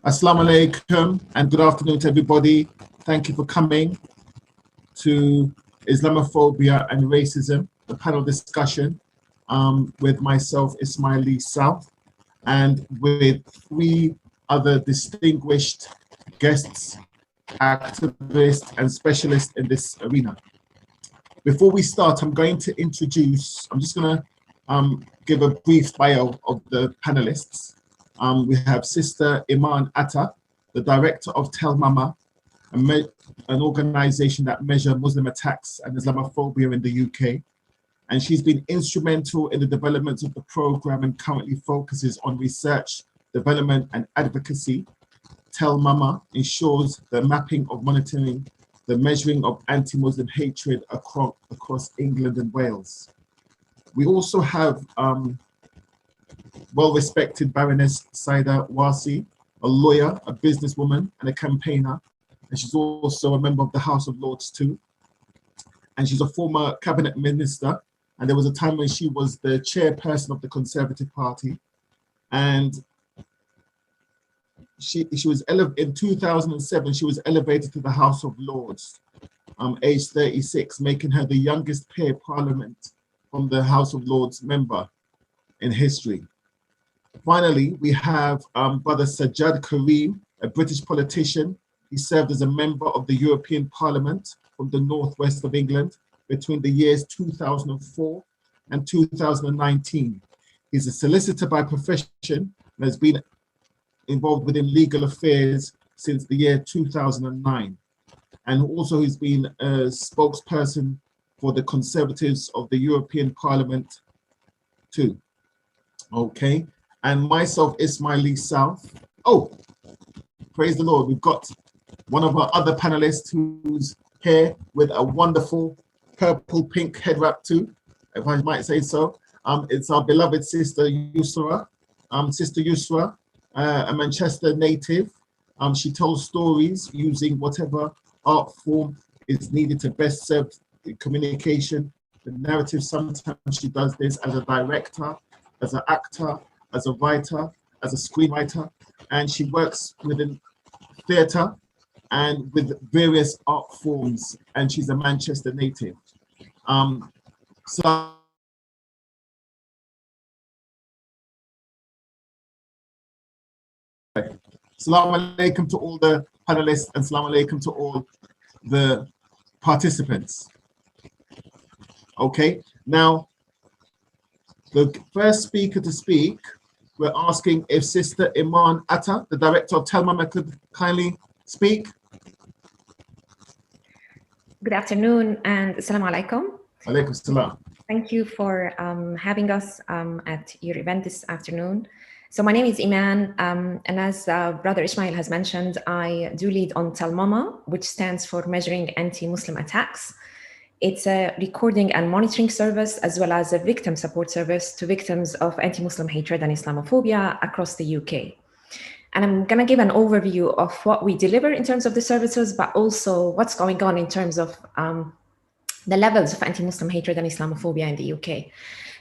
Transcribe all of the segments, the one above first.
Assalamu alaikum and good afternoon to everybody. Thank you for coming to Islamophobia and Racism, the panel discussion with myself, Ismeal Lea South, and with three other distinguished guests, activists and specialists in this arena. Before we start, I'm just going to give a brief bio of the panelists. We have Sister Iman Atta, the director of Tell Mama, an organization that measures Muslim attacks and Islamophobia in the UK. And she's been instrumental in the development of the program and currently focuses on research, development and advocacy. Tell Mama ensures the mapping of monitoring, the measuring of anti-Muslim hatred across England and Wales. We also have well-respected Baroness Sayeeda Warsi, a lawyer, a businesswoman, and a campaigner. And she's also a member of the House of Lords too. And she's a former cabinet minister. And there was a time when she was the chairperson of the Conservative Party. And she was in 2007, she was elevated to the House of Lords, age 36, making her the youngest peer parliament from the House of Lords member in history. Finally, we have Brother Sajjad Karim, a British politician. He served as a member of the European Parliament from the northwest of England between the years 2004 and 2019. He's a solicitor by profession and has been involved within legal affairs since the year 2009. And also he's been a spokesperson for the Conservatives of the European Parliament too. Okay, and myself, Ismeal Lea South. Oh, praise the Lord, we've got one of our other panelists who's here with a wonderful purple pink head wrap too, if I might say so. It's our beloved sister Yusra. Sister Yusra, a Manchester native. She tells stories using whatever art form is needed to best serve the communication, the narrative. Sometimes she does this as a director, as an actor, as a writer, as a screenwriter, and she works within theatre and with various art forms, and she's a Manchester native. So Assalamu alaikum to all the panelists and assalamu alaikum to all the participants. Okay, now the first speaker to speak, we're asking if Sister Iman Atta, the director of Tell Mama, could kindly speak. Good afternoon and assalamu alaikum. Alaikum salam. Thank you for having us at your event this afternoon. So my name is Iman, and as Brother Ismail has mentioned, I do lead on Tell Mama, which stands for Measuring Anti-Muslim Attacks. It's a recording and monitoring service, as well as a victim support service to victims of anti-Muslim hatred and Islamophobia across the UK. And I'm going to give an overview of what we deliver in terms of the services, but also what's going on in terms of the levels of anti-Muslim hatred and Islamophobia in the UK.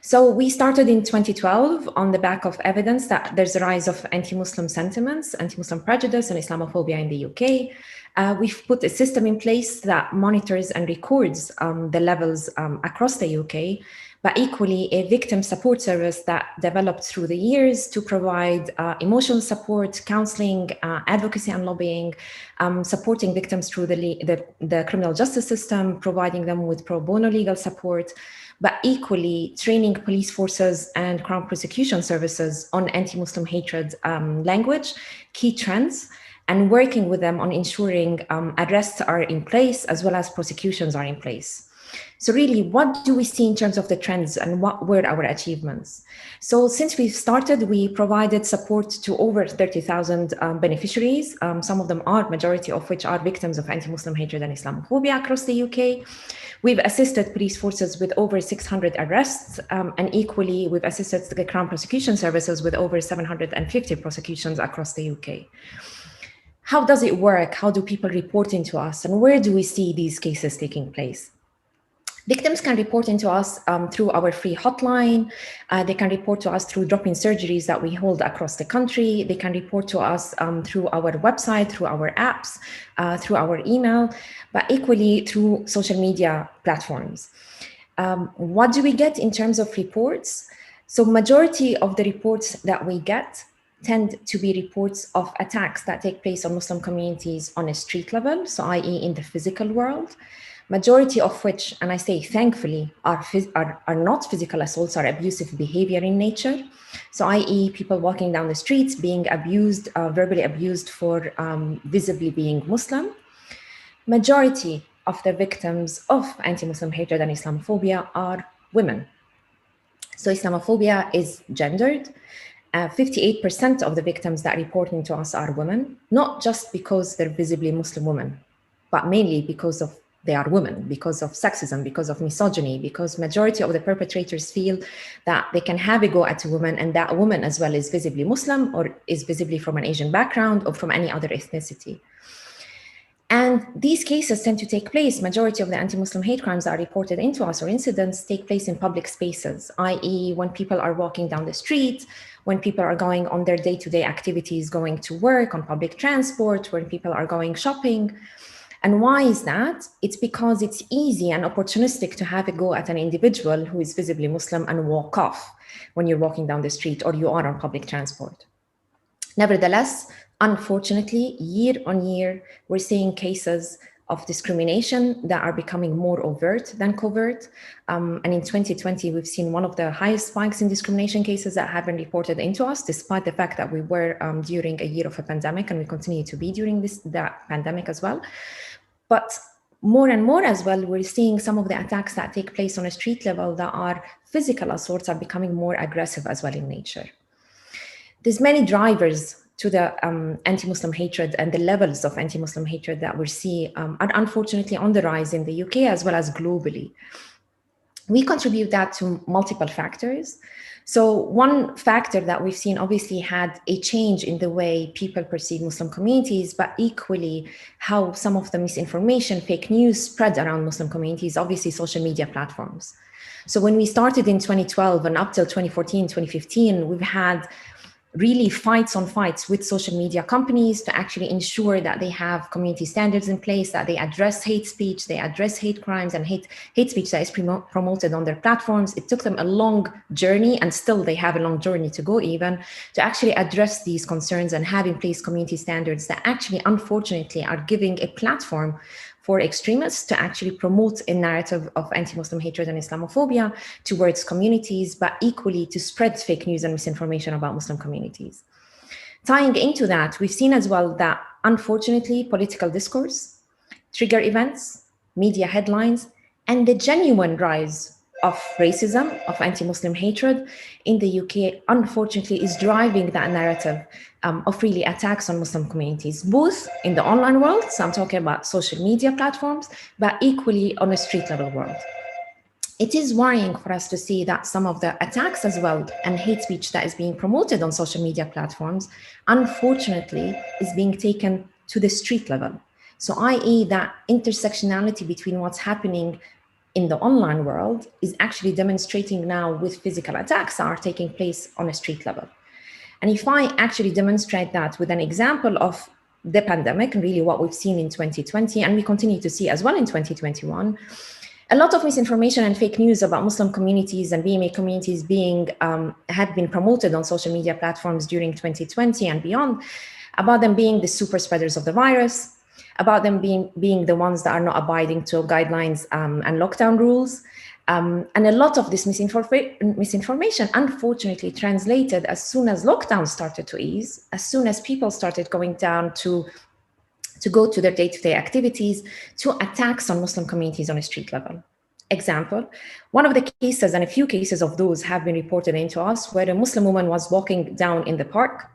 So we started in 2012 on the back of evidence that there's a rise of anti-Muslim sentiments, anti-Muslim prejudice and Islamophobia in the UK. We've put a system in place that monitors and records the levels across the UK, but equally a victim support service that developed through the years to provide emotional support, counseling, advocacy and lobbying, supporting victims through the criminal justice system, providing them with pro bono legal support, but equally training police forces and Crown prosecution services on anti-Muslim hatred language, key trends, and working with them on ensuring arrests are in place as well as prosecutions are in place. So really, what do we see in terms of the trends and what were our achievements? So since we've started, we provided support to over 30,000 beneficiaries. Some of them are, majority of which are victims of anti-Muslim hatred and Islamophobia across the UK. We've assisted police forces with over 600 arrests, and equally, we've assisted the Crown prosecution services with over 750 prosecutions across the UK. How does it work? How do people report into us? And where do we see these cases taking place? Victims can report into us through our free hotline. They can report to us through drop-in surgeries that we hold across the country. They can report to us through our website, through our apps, through our email, but equally through social media platforms. What do we get in terms of reports? So majority of the reports that we get tend to be reports of attacks that take place on Muslim communities on a street level, so i.e. in the physical world. Majority of which, and I say thankfully, are not physical assaults, are abusive behavior in nature. So i.e. people walking down the streets being abused, verbally abused for visibly being Muslim. Majority of the victims of anti-Muslim hatred and Islamophobia are women. So Islamophobia is gendered. 58% of the victims that report into us are women, not just because they're visibly Muslim women, but mainly because of they are women, because of sexism, because of misogyny, because majority of the perpetrators feel that they can have a go at a woman, and that woman as well is visibly Muslim or is visibly from an Asian background or from any other ethnicity. And these cases tend to take place, majority of the anti-Muslim hate crimes that are reported into us or incidents take place in public spaces, i.e. when people are walking down the street, when people are going on their day-to-day activities, going to work, on public transport, when people are going shopping. And why is that? It's because it's easy and opportunistic to have a go at an individual who is visibly Muslim and walk off when you're walking down the street or you are on public transport. Nevertheless, unfortunately, year on year, we're seeing cases of discrimination that are becoming more overt than covert. And in 2020, we've seen one of the highest spikes in discrimination cases that have been reported into us, despite the fact that we were during a year of a pandemic, and we continue to be during that pandemic as well. But more and more as well, we're seeing some of the attacks that take place on a street level that are physical assaults are becoming more aggressive as well in nature. There's many drivers to the anti-Muslim hatred, and the levels of anti-Muslim hatred that we see are unfortunately on the rise in the UK as well as globally. We contribute that to multiple factors. So one factor that we've seen obviously had a change in the way people perceive Muslim communities, but equally how some of the misinformation, fake news spread around Muslim communities, obviously social media platforms. So when we started in 2012 and up till 2014, 2015, we've had really fights on fights with social media companies to actually ensure that they have community standards in place, that they address hate speech, they address hate crimes and hate speech that is promoted on their platforms. It took them a long journey, and still they have a long journey to go even, to actually address these concerns and have in place community standards that actually, unfortunately, are giving a platform for extremists to actually promote a narrative of anti-Muslim hatred and Islamophobia towards communities, but equally to spread fake news and misinformation about Muslim communities. Tying into that, we've seen as well that, unfortunately, political discourse, trigger events, media headlines, and the genuine rise of racism, of anti-Muslim hatred in the UK, unfortunately, is driving that narrative of really attacks on Muslim communities, both in the online world, so I'm talking about social media platforms, but equally on a street level world. It is worrying for us to see that some of the attacks as well and hate speech that is being promoted on social media platforms, unfortunately, is being taken to the street level. So i.e. that intersectionality between what's happening in the online world is actually demonstrating now with physical attacks that are taking place on a street level. And if I actually demonstrate that with an example of the pandemic and really what we've seen in 2020, and we continue to see as well in 2021, a lot of misinformation and fake news about Muslim communities and BMA communities had been promoted on social media platforms during 2020 and beyond, about them being the super spreaders of the virus, about them being the ones that are not abiding to guidelines and lockdown rules. And a lot of this misinformation, unfortunately, translated as soon as lockdown started to ease, as soon as people started going down to go to their day-to-day activities, to attacks on Muslim communities on a street level. Example, one of the cases, and a few cases of those have been reported into us, where a Muslim woman was walking down in the park.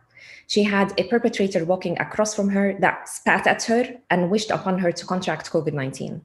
She had a perpetrator walking across from her that spat at her and wished upon her to contract COVID-19.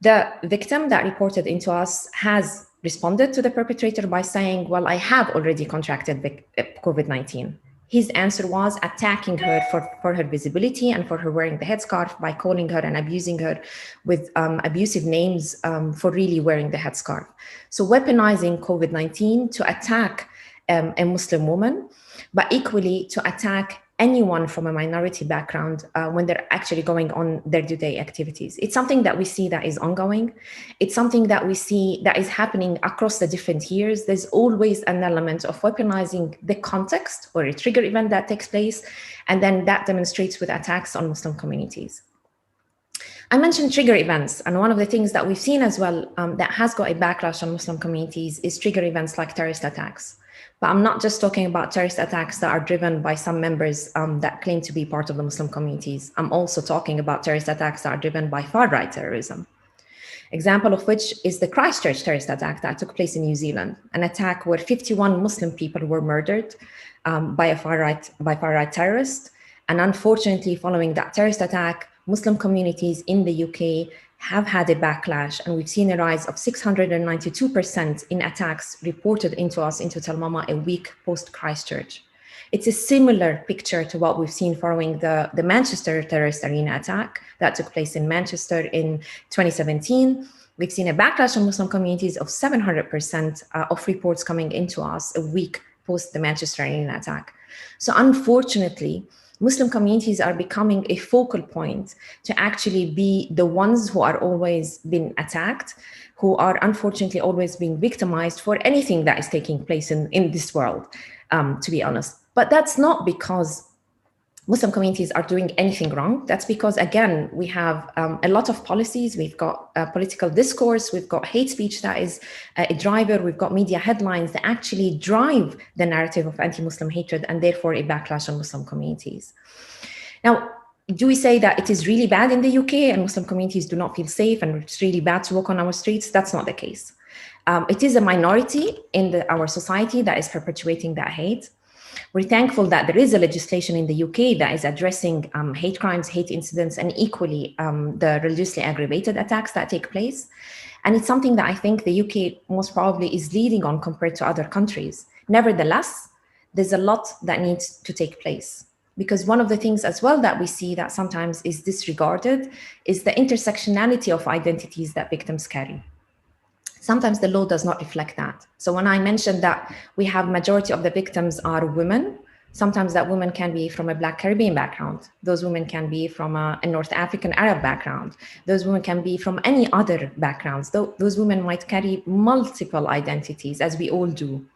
The victim that reported into us has responded to the perpetrator by saying, well, I have already contracted COVID-19. His answer was attacking her for her visibility and for her wearing the headscarf by calling her and abusing her with abusive names for really wearing the headscarf. So weaponizing COVID-19 to attack a Muslim woman, but equally to attack anyone from a minority background when they're actually going on their day-to-day activities. It's something that we see that is ongoing. It's something that we see that is happening across the different years. There's always an element of weaponizing the context or a trigger event that takes place, and then that demonstrates with attacks on Muslim communities. I mentioned trigger events, and one of the things that we've seen as well that has got a backlash on Muslim communities is trigger events like terrorist attacks. But I'm not just talking about terrorist attacks that are driven by some members that claim to be part of the Muslim communities. I'm also talking about terrorist attacks that are driven by far-right terrorism. Example of which is the Christchurch terrorist attack that took place in New Zealand, an attack where 51 Muslim people were murdered by a far-right terrorist. And unfortunately, following that terrorist attack, Muslim communities in the UK have had a backlash, and we've seen a rise of 692% in attacks reported into us, into Telmama, a week post Christchurch. It's a similar picture to what we've seen following the Manchester terrorist arena attack that took place in Manchester in 2017. We've seen a backlash on Muslim communities of 700% of reports coming into us a week post the Manchester arena attack. So unfortunately, Muslim communities are becoming a focal point to actually be the ones who are always being attacked, who are unfortunately always being victimized for anything that is taking place in this world, to be honest. But that's not because Muslim communities are doing anything wrong. That's because, again, we have a lot of policies. We've got political discourse. We've got hate speech that is a driver. We've got media headlines that actually drive the narrative of anti-Muslim hatred and therefore a backlash on Muslim communities. Now, do we say that it is really bad in the UK and Muslim communities do not feel safe and it's really bad to walk on our streets? That's not the case. It is a minority in our society that is perpetuating that hate. We're thankful that there is a legislation in the UK that is addressing hate crimes, hate incidents, and equally the religiously aggravated attacks that take place. And it's something that I think the UK most probably is leading on compared to other countries. Nevertheless, there's a lot that needs to take place. Because one of the things as well that we see that sometimes is disregarded is the intersectionality of identities that victims carry. Sometimes the law does not reflect that. So when I mentioned that we have majority of the victims are women, sometimes that women can be from a Black Caribbean background. Those women can be from a North African Arab background. Those women can be from any other backgrounds. Those women might carry multiple identities, as we all do.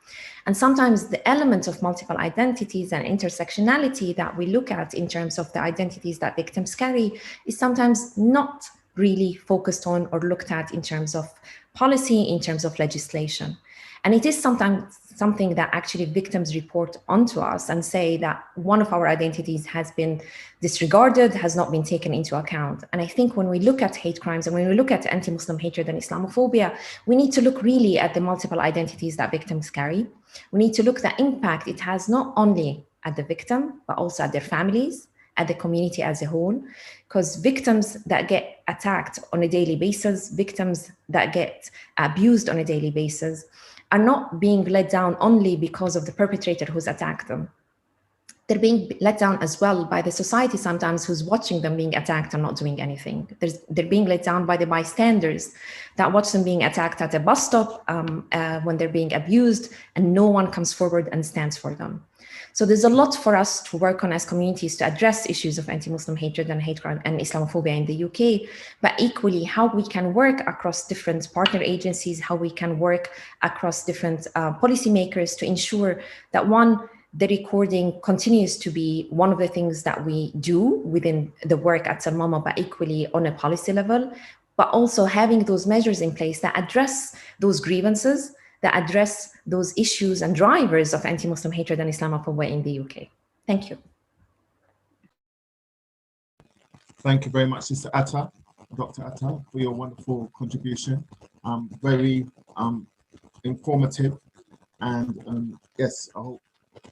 And sometimes the element of multiple identities and intersectionality that we look at in terms of the identities that victims carry is sometimes not really focused on or looked at in terms of policy, in terms of legislation. And it is sometimes something that actually victims report onto us and say that one of our identities has been disregarded, has not been taken into account. And I think when we look at hate crimes and when we look at anti-Muslim hatred and Islamophobia, we need to look really at the multiple identities that victims carry. We need to look at the impact it has not only at the victim, but also at their families, at the community as a whole, because victims that get attacked on a daily basis, victims that get abused on a daily basis, are not being let down only because of the perpetrator who's attacked them. They're being let down as well by the society sometimes who's watching them being attacked and not doing anything. They're being let down by the bystanders that watch them being attacked at a bus stop when they're being abused and no one comes forward and stands for them. So there's a lot for us to work on as communities to address issues of anti-Muslim hatred and hate crime and Islamophobia in the UK, but equally how we can work across different partner agencies, how we can work across different policymakers to ensure that one, the recording continues to be one of the things that we do within the work at Salmama, but equally on a policy level, but also having those measures in place that address those grievances, that address those issues and drivers of anti-Muslim hatred and Islamophobia in the UK. Thank you. Thank you very much, Sister Atta, Dr. Atta, for your wonderful contribution. Very informative. And yes, I hope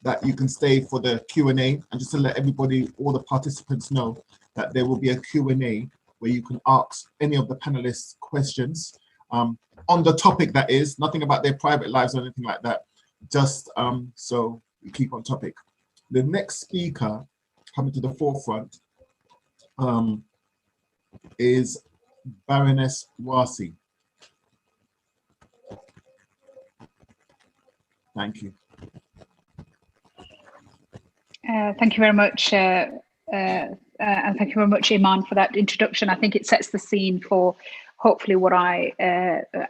that you can stay for the Q&A. And just to let everybody, all the participants know that there will be a Q&A where you can ask any of the panelists questions. On the topic, that is, nothing about their private lives or anything like that, just so we keep on topic. The next speaker coming to the forefront is Baroness Warsi. Thank you. Thank you very much, and thank you very much, Iman, for that introduction. I think it sets the scene for hopefully what I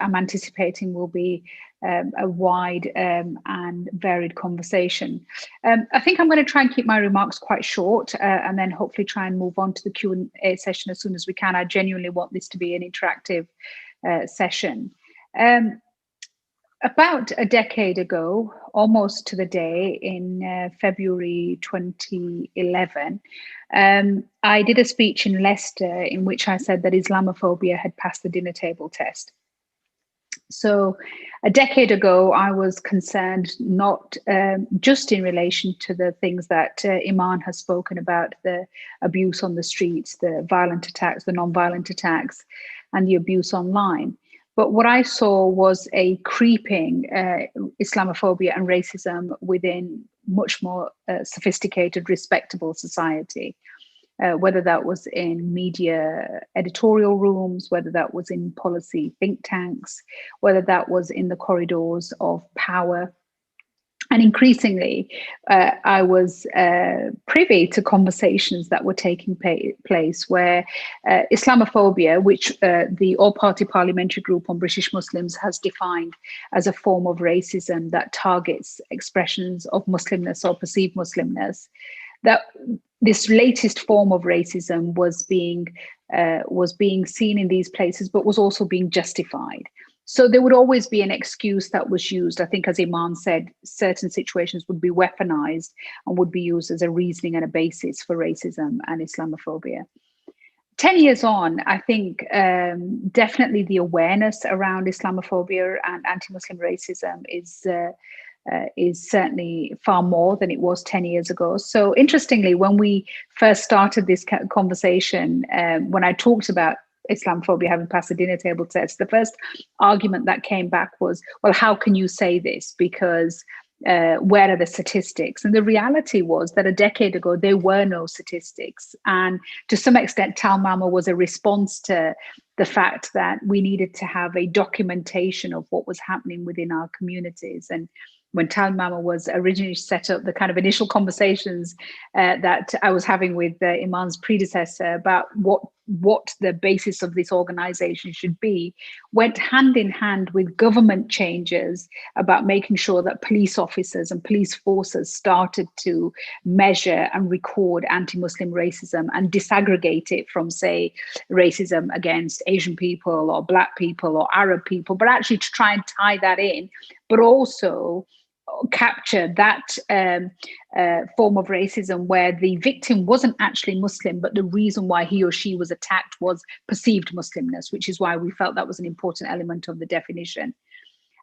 am anticipating will be a wide and varied conversation. I think I'm going to try and keep my remarks quite short and then hopefully try and move on to the Q&A session as soon as we can. I genuinely want this to be an interactive session. About a decade ago, almost to the day, in February 2011, I did a speech in Leicester in which I said that Islamophobia had passed the dinner table test. So a decade ago, I was concerned not just in relation to the things that Iman has spoken about, the abuse on the streets, the violent attacks, the non-violent attacks, and the abuse online. But what I saw was a creeping Islamophobia and racism within much more sophisticated, respectable society, whether that was in media editorial rooms, whether that was in policy think tanks, whether that was in the corridors of power. And increasingly, I was privy to conversations that were taking place where Islamophobia, which the All-Party Parliamentary Group on British Muslims has defined as a form of racism that targets expressions of Muslimness or perceived Muslimness, that this latest form of racism was being seen in these places, but was also being justified. So there would always be an excuse that was used. I think, as Iman said, certain situations would be weaponized and would be used as a reasoning and a basis for racism and Islamophobia. 10 years on, I think definitely the awareness around Islamophobia and anti-Muslim racism is certainly far more than it was 10 years ago. So interestingly, when we first started this conversation, when I talked about Islamophobia having passed the dinner table test, the first argument that came back was, well, how can you say this? Because where are the statistics? And the reality was that a decade ago, there were no statistics. And to some extent, Tal Mama was a response to the fact that we needed to have a documentation of what was happening within our communities. And when Tal Mama was originally set up, the kind of initial conversations that I was having with Iman's predecessor about what the basis of this organization should be, went hand in hand with government changes about making sure that police officers and police forces started to measure and record anti-Muslim racism and disaggregate it from, say, racism against Asian people or Black people or Arab people, but actually to try and tie that in, but also capture that form of racism where the victim wasn't actually Muslim, but the reason why he or she was attacked was perceived Muslimness, which is why we felt that was an important element of the definition.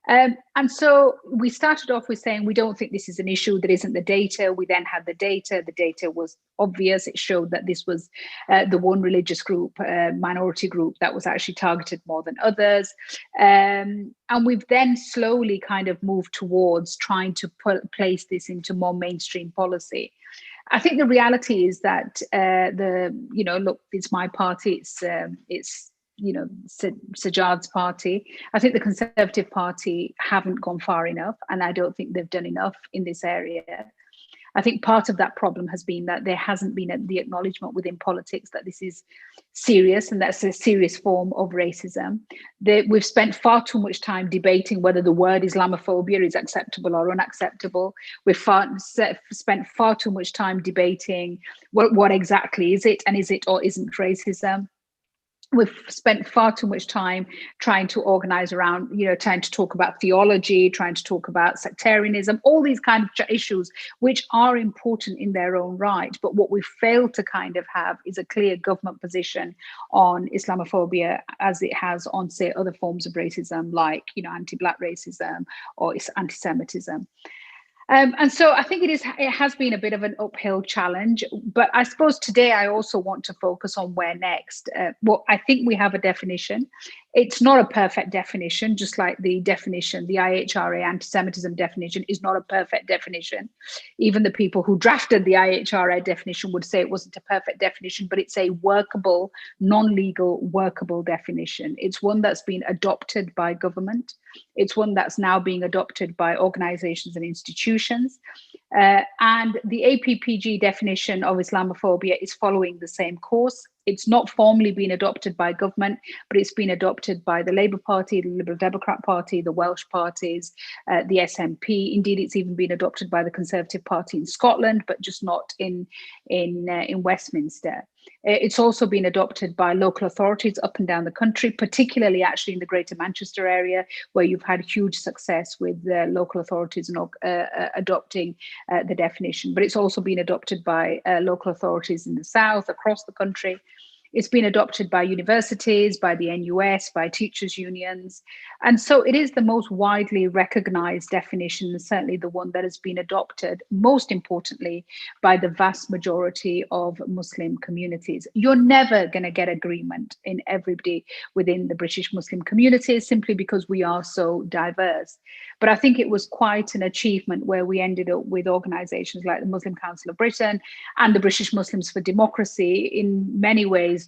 And so we started off with saying we don't think this is an issue, there isn't the data. We then had the data was obvious. It showed that this was the one religious group, minority group that was actually targeted more than others. And we've then slowly kind of moved towards trying to place this into more mainstream policy. I think the reality is that look, it's my party, it's Sajjad's party. I think the Conservative Party haven't gone far enough, and I don't think they've done enough in this area. I think part of that problem has been that there hasn't been the acknowledgement within politics that this is serious and that's a serious form of racism. We've spent far too much time debating whether the word Islamophobia is acceptable or unacceptable. We've spent far too much time debating what exactly is it, and is it or isn't racism. We've spent far too much time trying to organize around, trying to talk about theology, trying to talk about sectarianism, all these kind of issues, which are important in their own right. But what we failed to kind of have is a clear government position on Islamophobia as it has on, say, other forms of racism, like, anti-Black racism or anti-Semitism. And so I think it has been a bit of an uphill challenge, but I suppose today I also want to focus on where next. Well, I think we have a definition. It's not a perfect definition, just like the definition, the IHRA anti-Semitism definition is not a perfect definition. Even the people who drafted the IHRA definition would say it wasn't a perfect definition, but it's a workable, non-legal, workable definition. It's one that's been adopted by government. It's one that's now being adopted by organizations and institutions. And the APPG definition of Islamophobia is following the same course. It's not formally been adopted by government, but it's been adopted by the Labour Party, the Liberal Democrat Party, the Welsh parties, the SNP. Indeed, it's even been adopted by the Conservative Party in Scotland, but just not in Westminster. It's also been adopted by local authorities up and down the country, particularly actually in the Greater Manchester area, where you've had huge success with local authorities adopting the definition. But it's also been adopted by local authorities in the south, across the country. It's been adopted by universities, by the NUS, by teachers' unions. And so it is the most widely recognized definition, and certainly the one that has been adopted, most importantly, by the vast majority of Muslim communities. You're never going to get agreement in everybody within the British Muslim community, simply because we are so diverse. But I think it was quite an achievement where we ended up with organizations like the Muslim Council of Britain and the British Muslims for Democracy, in many ways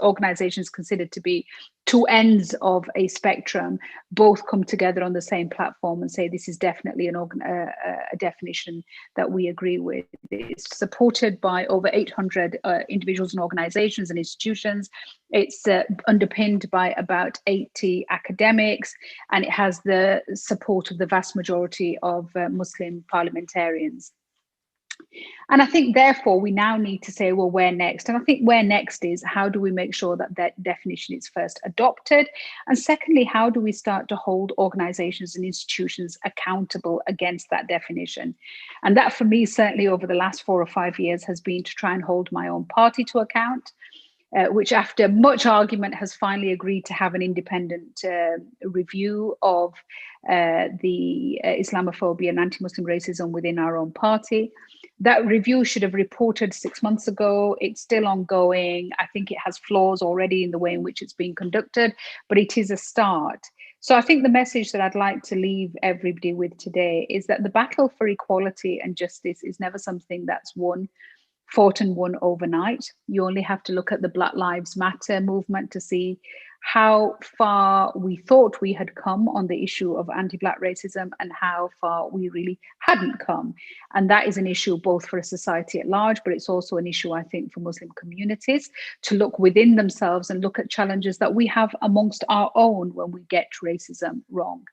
organizations considered to be two ends of a spectrum, both come together on the same platform and say this is definitely a definition that we agree with. It's supported by over 800 individuals and organizations and institutions. It's underpinned by about 80 academics, and it has the support of the vast majority of Muslim parliamentarians. And I think, therefore, we now need to say, well, where next? And I think where next is, how do we make sure that that definition is first adopted? And secondly, how do we start to hold organizations and institutions accountable against that definition? And that, for me, certainly over the last 4 or 5 years, has been to try and hold my own party to account, which after much argument has finally agreed to have an independent review of the Islamophobia and anti-Muslim racism within our own party. That review should have reported 6 months ago. It's still ongoing. I think it has flaws already in the way in which it's being conducted, but it is a start. So I think the message that I'd like to leave everybody with today is that the battle for equality and justice is never something that's fought and won overnight. You only have to look at the Black Lives Matter movement to see how far we thought we had come on the issue of anti-Black racism and how far we really hadn't come. And that is an issue both for a society at large, but it's also an issue, I think, for Muslim communities to look within themselves and look at challenges that we have amongst our own when we get racism wrong.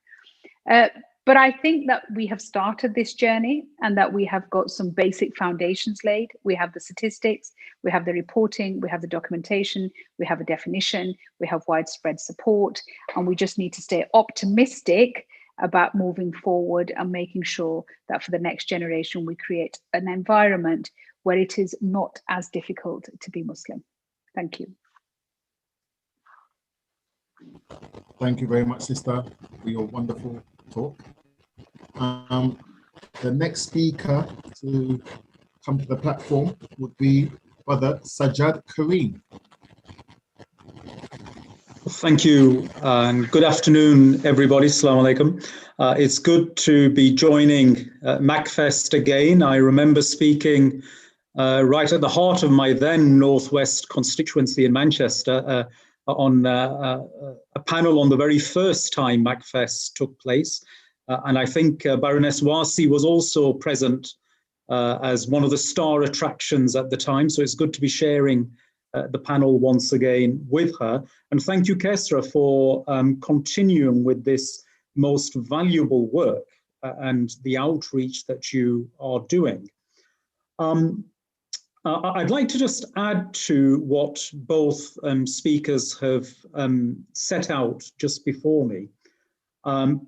But I think that we have started this journey and that we have got some basic foundations laid. We have the statistics, we have the reporting, we have the documentation, we have a definition, we have widespread support, and we just need to stay optimistic about moving forward and making sure that for the next generation, we create an environment where it is not as difficult to be Muslim. Thank you. Thank you very much, sister, for your wonderful talk. The next speaker to come to the platform would be Brother Sajjad Karim. Thank you, and good afternoon, everybody. Assalamu alaikum. It's good to be joining MACFEST again. I remember speaking right at the heart of my then Northwest constituency in Manchester on a panel on the very first time MACFEST took place. And I think Baroness Warsi was also present as one of the star attractions at the time. So it's good to be sharing the panel once again with her. And thank you, Kesra, for continuing with this most valuable work and the outreach that you are doing. I'd like to just add to what both speakers have set out just before me.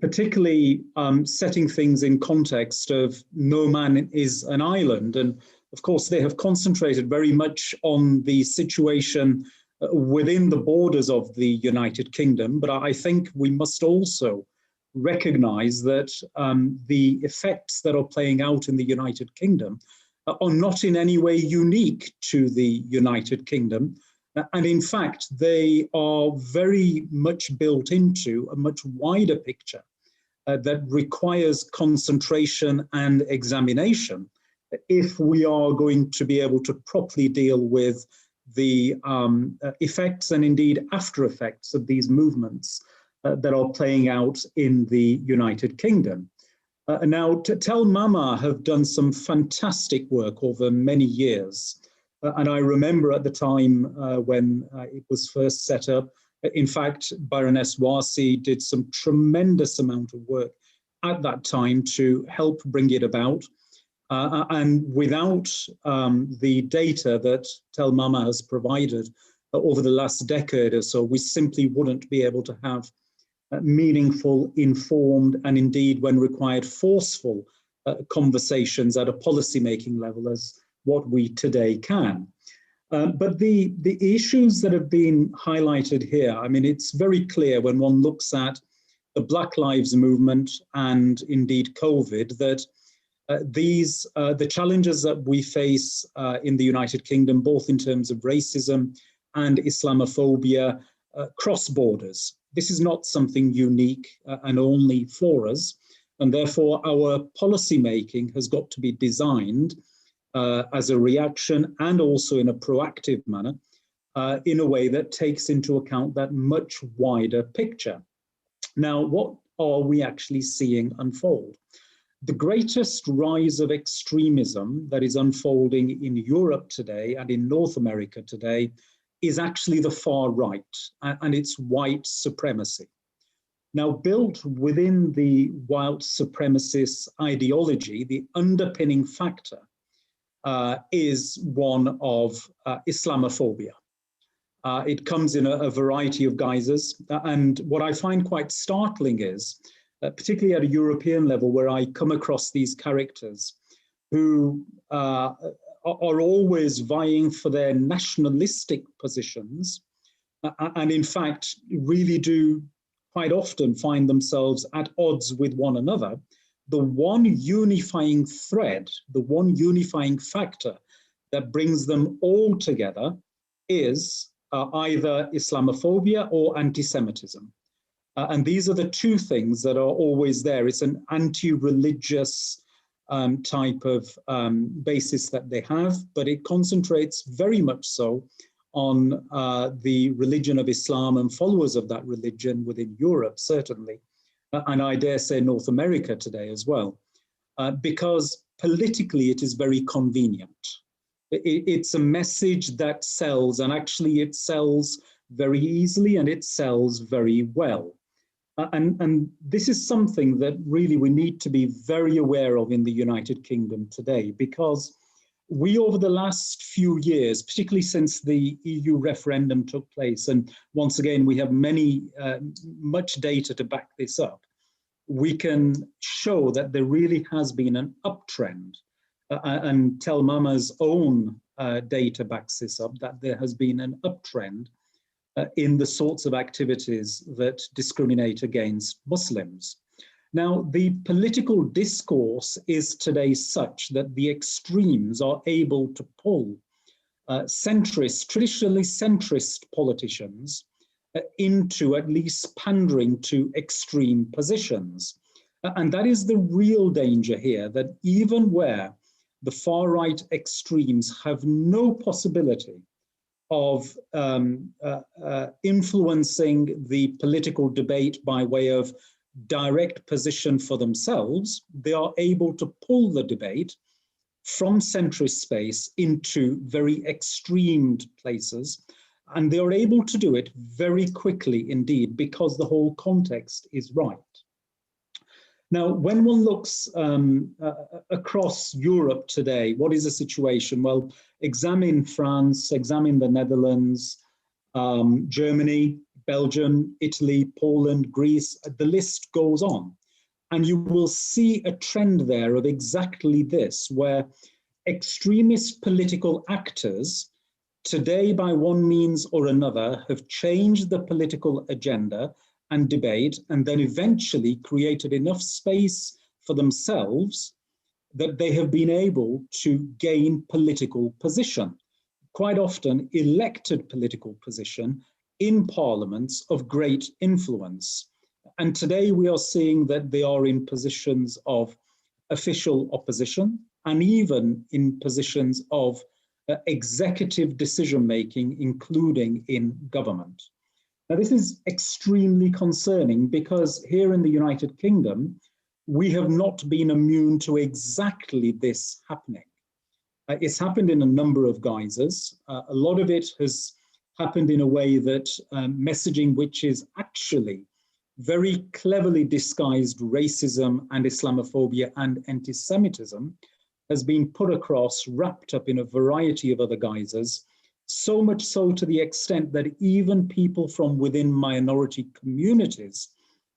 Particularly setting things in context of no man is an island. And of course, they have concentrated very much on the situation within the borders of the United Kingdom. But I think we must also recognize that the effects that are playing out in the United Kingdom are not in any way unique to the United Kingdom. And in fact, they are very much built into a much wider picture that requires concentration and examination if we are going to be able to properly deal with the effects and indeed after effects of these movements that are playing out in the United Kingdom. Now, Tel Mama have done some fantastic work over many years. And I remember at the time when it was first set up, in fact, Baroness Warsi did some tremendous amount of work at that time to help bring it about. And without the data that Tel Mama has provided over the last decade or so, we simply wouldn't be able to have meaningful, informed, and indeed, when required, forceful conversations at a policy-making level as what we today can. But the issues that have been highlighted here, I mean, it's very clear when one looks at the Black Lives Movement and indeed COVID that the challenges that we face in the United Kingdom, both in terms of racism and Islamophobia, cross borders. This is not something unique and only for us, and therefore our policy making has got to be designed as a reaction and also in a proactive manner in a way that takes into account that much wider picture. Now, what are we actually seeing unfold? The greatest rise of extremism that is unfolding in Europe today and in North America today is actually the far right, and it's white supremacy. Now, built within the white supremacist ideology, the underpinning factor is one of Islamophobia. It comes in a variety of guises, and what I find quite startling is, particularly at a European level, where I come across these characters who are always vying for their nationalistic positions, and in fact really do quite often find themselves at odds with one another. The one unifying thread, the one unifying factor that brings them all together is either Islamophobia or anti-Semitism. And these are the two things that are always there. It's an anti-religious type of basis that they have, but it concentrates very much so on the religion of Islam and followers of that religion within Europe, certainly, and I dare say North America today as well, because politically it is very convenient. It's a message that sells, and actually it sells very easily and it sells very well. And this is something that really we need to be very aware of in the United Kingdom today, because we, over the last few years, particularly since the EU referendum took place, and once again, we have much data to back this up, we can show that there really has been an uptrend, and Tel Mama's own data backs this up, that there has been an uptrend in the sorts of activities that discriminate against Muslims. Now, the political discourse is today such that the extremes are able to pull traditionally centrist politicians into at least pandering to extreme positions. And that is the real danger here, that even where the far right extremes have no possibility of influencing the political debate by way of direct position for themselves, they are able to pull the debate from centrist space into very extreme places. And they are able to do it very quickly indeed, because the whole context is right. Now, when one looks across Europe today, what is the situation? Well, examine France, examine the Netherlands, Germany, Belgium, Italy, Poland, Greece, the list goes on. And you will see a trend there of exactly this, where extremist political actors today, by one means or another, have changed the political agenda and debate, and then eventually created enough space for themselves that they have been able to gain political position. quite often elected political position in parliaments of great influence. And today we are seeing that they are in positions of official opposition and even in positions of executive decision-making, including in government. Now, this is extremely concerning because here in the United Kingdom, we have not been immune to exactly this happening. It's happened in a number of guises. A lot of it has happened in a way that messaging which is actually very cleverly disguised racism and Islamophobia and anti-Semitism has been put across, wrapped up in a variety of other guises, so much so to the extent that even people from within minority communities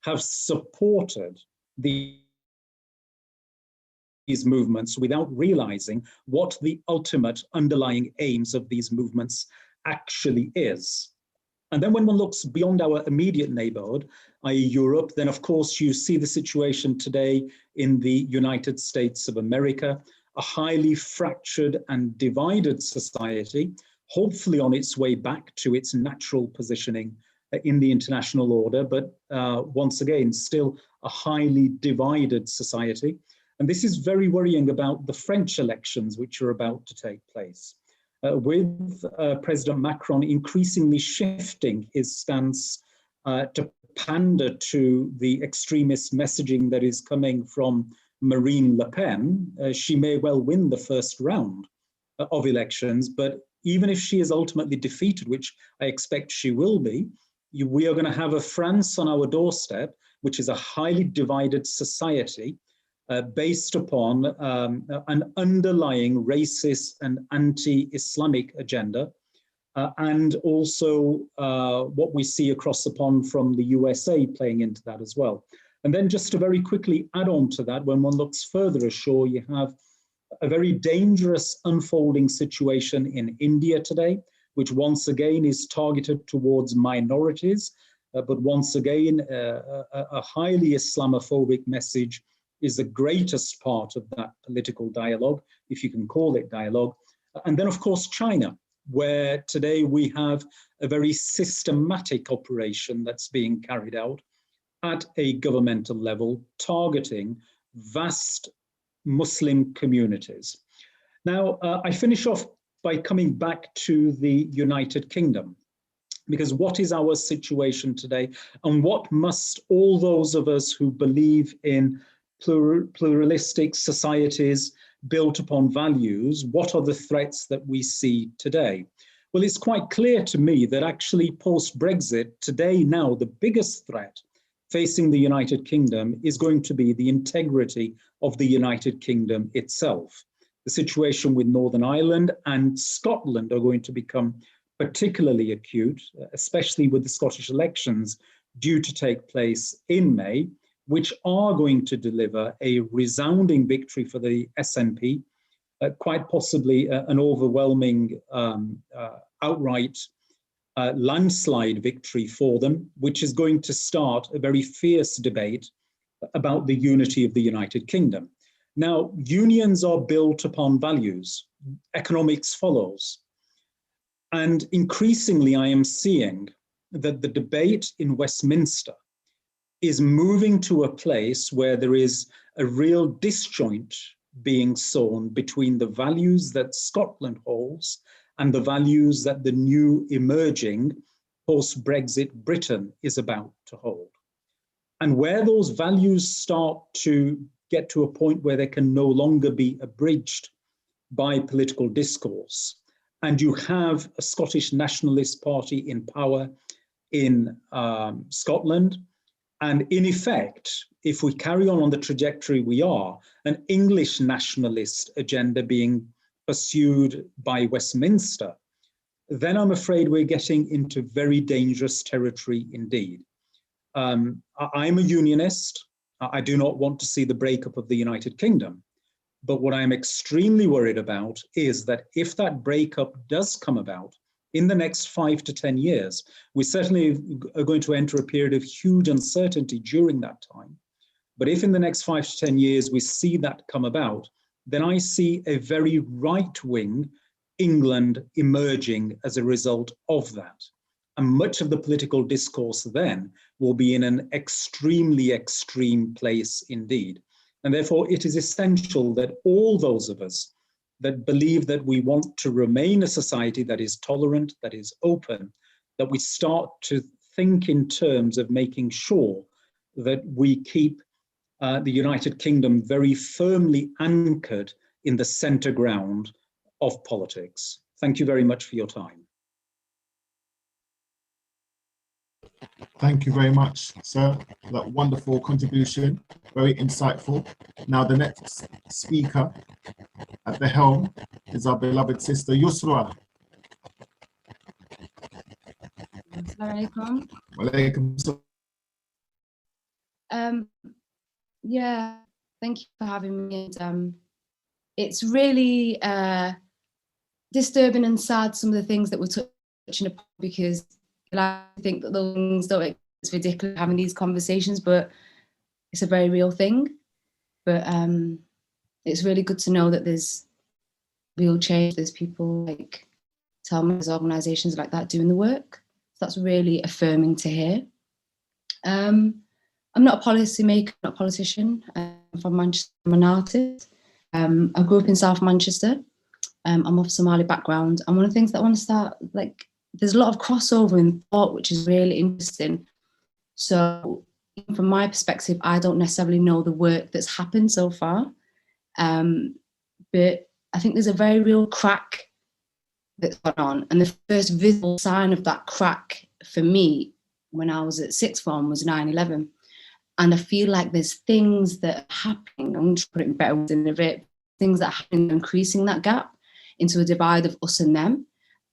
have supported these movements without realizing what the ultimate underlying aims of these movements actually is. And then when one looks beyond our immediate neighborhood, i.e. Europe, then of course you see the situation today in the United States of America, a highly fractured and divided society, hopefully on its way back to its natural positioning in the international order, but once again, still a highly divided society. And this is very worrying about the French elections, which are about to take place. With President Macron increasingly shifting his stance to pander to the extremist messaging that is coming from Marine Le Pen, she may well win the first round of elections, but even if she is ultimately defeated, which I expect she will be, we are going to have a France on our doorstep, which is a highly divided society, based upon an underlying racist and anti-Islamic agenda, and also what we see across the pond from the USA playing into that as well. And then just to very quickly add on to that, when one looks further ashore, you have a very dangerous unfolding situation in India today, which once again is targeted towards minorities, but once again, a highly Islamophobic message is the greatest part of that political dialogue, if you can call it dialogue. And then, of course, China, where today we have a very systematic operation that's being carried out at a governmental level, targeting vast Muslim communities. Now, I finish off by coming back to the United Kingdom, because what is our situation today, and what must all those of us who believe in pluralistic societies built upon values, what are the threats that we see today? Well, it's quite clear to me that actually post-Brexit, today now, the biggest threat facing the United Kingdom is going to be the integrity of the United Kingdom itself. The situation with Northern Ireland and Scotland are going to become particularly acute, especially with the Scottish elections due to take place in May, which are going to deliver a resounding victory for the SNP, quite possibly an overwhelming outright landslide victory for them, which is going to start a very fierce debate about the unity of the United Kingdom. Now, unions are built upon values. Economics follows. And increasingly, I am seeing that the debate in Westminster is moving to a place where there is a real disjoint being sown between the values that Scotland holds and the values that the new emerging post-Brexit Britain is about to hold. And where those values start to get to a point where they can no longer be abridged by political discourse, and you have a Scottish nationalist party in power in Scotland, and in effect, if we carry on the trajectory we are, an English nationalist agenda being pursued by Westminster, then I'm afraid we're getting into very dangerous territory indeed. I'm a unionist. I do not want to see the breakup of the United Kingdom. But what I'm extremely worried about is that if that breakup does come about in the next 5 to 10 years, we certainly are going to enter a period of huge uncertainty during that time. But if in the next 5 to 10 years we see that come about, then I see a very right-wing England emerging as a result of that. And much of the political discourse then will be in an extremely extreme place indeed. And therefore, it is essential that all those of us that believe that we want to remain a society that is tolerant, that is open, that we start to think in terms of making sure that we keep the United Kingdom very firmly anchored in the centre ground of politics. Thank you very much for your time. Thank you very much, sir, for that wonderful contribution, very insightful. Now the next speaker at the helm is our beloved sister, Yusra. Assalamualaikum. Walaikum salam. Yeah, thank you for having me. And it's really disturbing and sad, some of the things that we're touching upon, because I think that those things don't, it's ridiculous having these conversations, but it's a very real thing. But it's really good to know that there's real change. There's people like there's organisations like that doing the work. So that's really affirming to hear. I'm not a policymaker, not a politician. I'm from Manchester, I'm an artist. I grew up in South Manchester. I'm of Somali background. And one of the things that I want to start, like, there's a lot of crossover in thought, which is really interesting. So from my perspective, I don't necessarily know the work that's happened so far. But I think there's a very real crack that's gone on. And the first visible sign of that crack for me when I was at sixth form was 9/11. And I feel like there's things that are happening, I'm going to put it in better words in a bit, things that are happening, increasing that gap into a divide of us and them.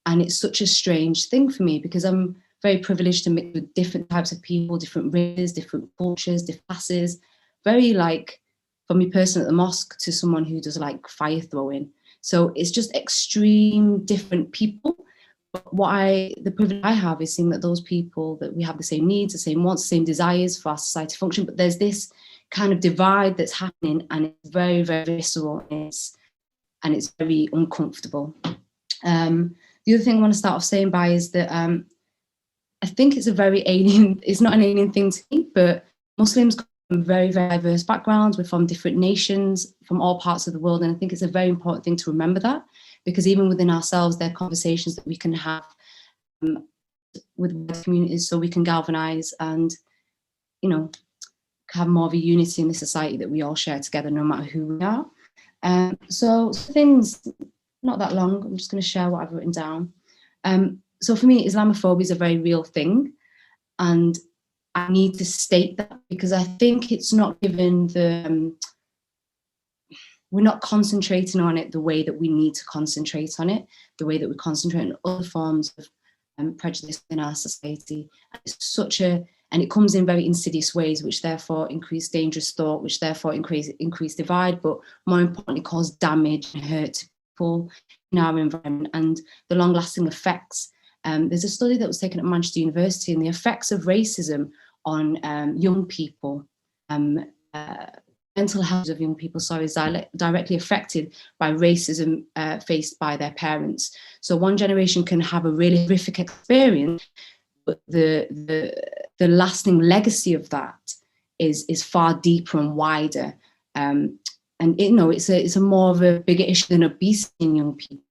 And it's such a strange thing for me because I'm very privileged to mix with different types of people, different races, different cultures, different classes, very like, for me personally at the mosque to someone who does like fire throwing. So it's just extreme different people. But the privilege I have is seeing that those people, that we have the same needs, the same wants, the same desires for our society to function, but there's this kind of divide that's happening and it's very, very visceral and it's very uncomfortable. The other thing I want to start off saying by is that I think it's a very alien, it's not an alien thing to me, but Muslims come from very, very diverse backgrounds. We're from different nations, from all parts of the world. And I think it's a very important thing to remember that, because even within ourselves, there are conversations that we can have with communities so we can galvanize and, you know, have more of a unity in the society that we all share together, no matter who we are. So things, not that long, I'm just going to share what I've written down. So for me, Islamophobia is a very real thing. And I need to state that because I think it's not given the, we're not concentrating on it the way that we need to concentrate on it, the way that we concentrate on other forms of prejudice in our society. And it's such a, and it comes in very insidious ways, which therefore increase dangerous thought, which therefore increase divide, but more importantly, cause damage and hurt to people in our environment and the long-lasting effects. There's a study that was taken at Manchester University and the effects of racism on young people, mental health of young people, is directly affected by racism faced by their parents. So one generation can have a really horrific experience, but the lasting legacy of that is far deeper and wider. And it's a more of a bigger issue than obesity in young people.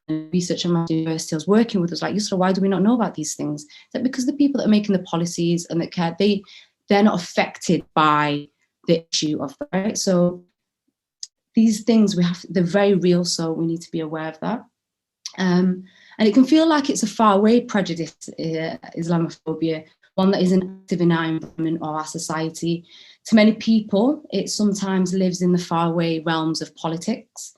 And research at Manchester University I was working with was like, Yusra, why do we not know about these things? Is that because the people that are making the policies and that care, they're not affected by the issue of that, right? So these things they're very real, so we need to be aware of that. And it can feel like it's a far away prejudice, Islamophobia, one that isn't active in our environment or our society. To many people, it sometimes lives in the faraway realms of politics,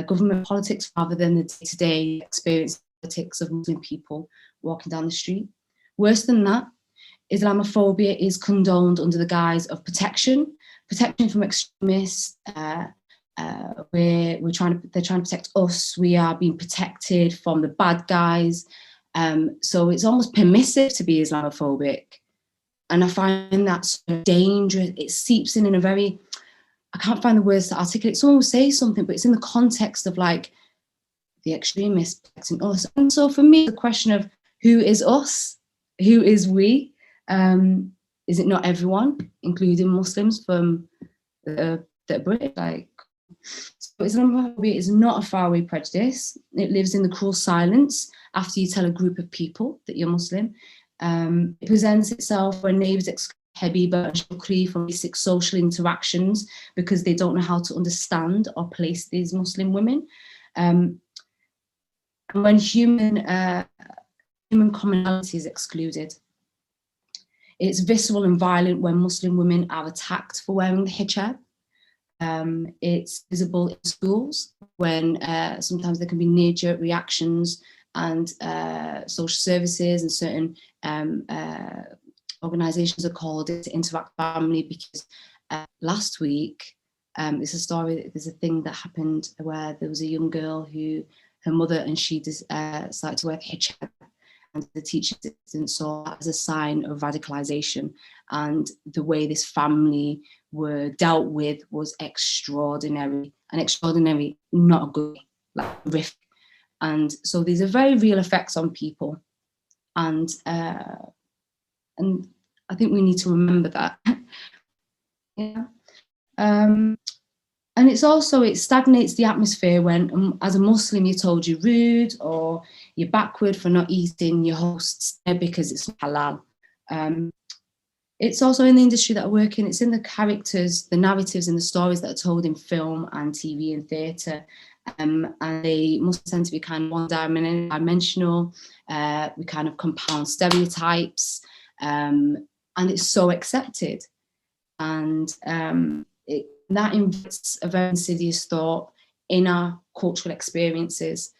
government politics, rather than the day-to-day experience politics of Muslim people walking down the street. Worse than that, Islamophobia is condoned under the guise of protection from extremists. They're trying to protect us. We are being protected from the bad guys. So it's almost permissive to be Islamophobic. And I find that sort of dangerous. It seeps in a very, I can't find the words to articulate. Someone will say something, but it's in the context of like the extremists protecting us. And so for me, the question of who is us, who is we, is it not everyone, including Muslims from the British? Like, so Islamophobia is not a faraway prejudice. It lives in the cruel silence after you tell a group of people that you're Muslim. It presents itself when neighbours exclude Habiba and Shukri from basic social interactions because they don't know how to understand or place these Muslim women. And when human commonality is excluded. It's visceral and violent when Muslim women are attacked for wearing the hijab. It's visible in schools when sometimes there can be knee-jerk reactions, and social services and certain organisations are called to interact with family because last week, there's a thing that happened where there was a young girl who, her mother and she decided to wear the hijab, and the teacher assistant saw that as a sign of radicalisation, and the way this family were dealt with was extraordinary, not a good way, like horrific. And so these are very real effects on people, and I think we need to remember that. Yeah. And it's also, it stagnates the atmosphere when, as a Muslim, you're told you're rude or you're backward for not eating your host's because it's halal. It's also in the industry that I work in, it's in the characters, the narratives and the stories that are told in film and TV and theatre. And they must tend to be kind of one-dimensional. We kind of compound stereotypes, and it's so accepted. And that invites a very insidious thought in our cultural experiences.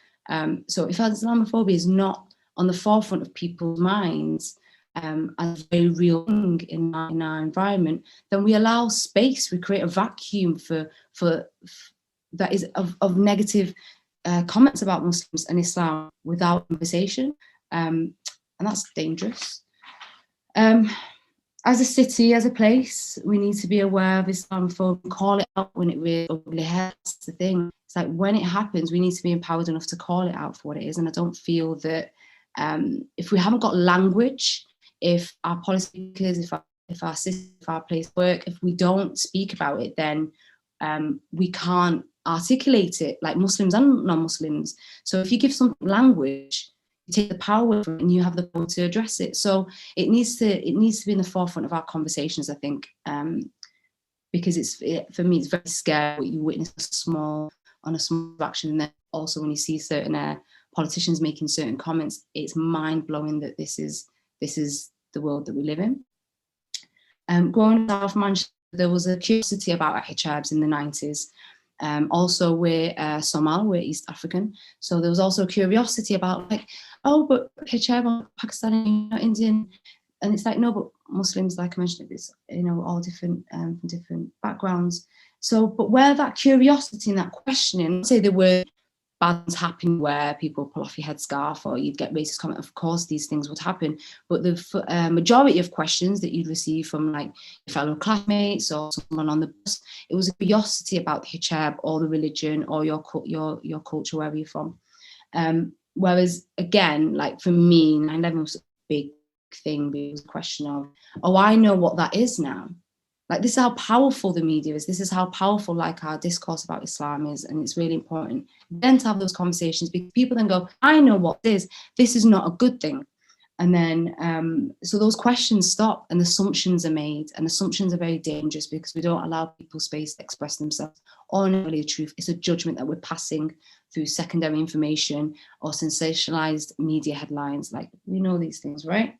So if Islamophobia is not on the forefront of people's minds as a very real thing in our environment, then we allow space, we create a vacuum for that is of negative comments about Muslims and Islam without conversation, and that's dangerous. As a city, as a place, we need to be aware of Islamophobia, call it out when it really hurts. That's the thing. It's like when it happens, we need to be empowered enough to call it out for what it is. And I don't feel that if we haven't got language, if our policymakers, if our system, if our place of work, if we don't speak about it, then we can't articulate it like Muslims and non-Muslims. So if you give something language, you take the power from it and you have the power to address it. So it needs to be in the forefront of our conversations, I think, because for me it's very scary what you witness on a small action, and then also when you see certain politicians making certain comments, it's mind-blowing that this is the world that we live in. Growing up in South Manchester, there was a curiosity about hijabs in the 90s. Also, we're Somali, we're East African. So there was also a curiosity about like, oh, but hijab on Pakistani, Indian. And it's like, no, but Muslims, like I mentioned, it's, all different from different backgrounds. So, but where that curiosity and that questioning, say there were bad things happening where people pull off your headscarf or you'd get racist comment, of course these things would happen, but the majority of questions that you'd receive from like your fellow classmates or someone on the bus, it was a curiosity about the hijab or the religion or your culture, wherever you're from. Whereas again, like for me, 9/11 was a big thing, but it was a question of, oh, I know what that is now. Like, this is how powerful the media is. This is how powerful, like, our discourse about Islam is. And it's really important then to have those conversations, because people then go, I know what this is not a good thing. And then, so those questions stop and assumptions are made, and assumptions are very dangerous because we don't allow people space to express themselves or not really the truth. It's a judgment that we're passing through secondary information or sensationalized media headlines. Like, we know these things, right?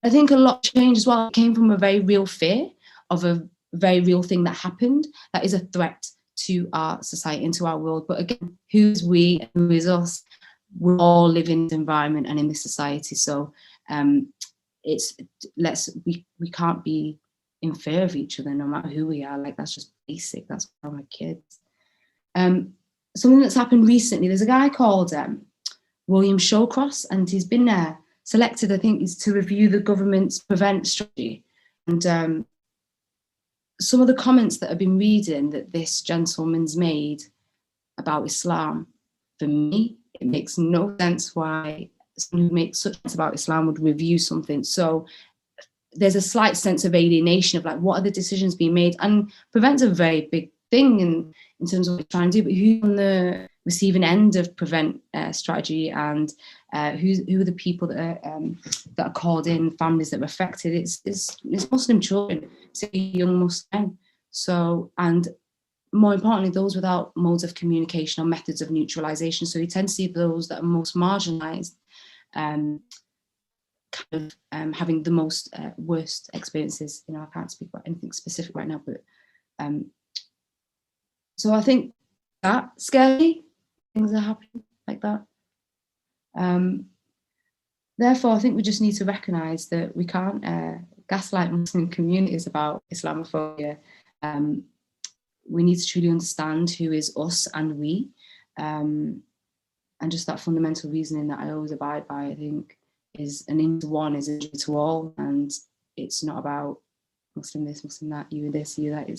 I think a lot changed as well. It came from a very real fear of a very real thing that happened that is a threat to our society and to our world. But again, who's we and who is us? We all live in this environment and in this society. So we can't be in fear of each other no matter who we are. Like, that's just basic. That's for my kids. Something that's happened recently, there's a guy called William Shawcross, and he's been selected, I think, is to review the government's prevent strategy. And some of the comments that I've been reading that this gentleman's made about Islam, for me, it makes no sense why someone who makes such sense about Islam would review something. So there's a slight sense of alienation of like, what are the decisions being made? And Prevent's a very big thing in terms of what we're trying to do, but who's on the receiving end of Prevent strategy, and who are the people that are called in, families that are affected? It's Muslim children, it's young Muslim. So, and more importantly, those without modes of communication or methods of neutralization. So you tend to see those that are most marginalized kind of having the most worst experiences. You know, I can't speak about anything specific right now, but so I think that scary things are happening like that. Therefore, I think we just need to recognise that we can't gaslight Muslim communities about Islamophobia. We need to truly understand who is us and we, and just that fundamental reasoning that I always abide by, I think, is an injury to one is injury to all, and it's not about Muslim this, Muslim that, you this, you that.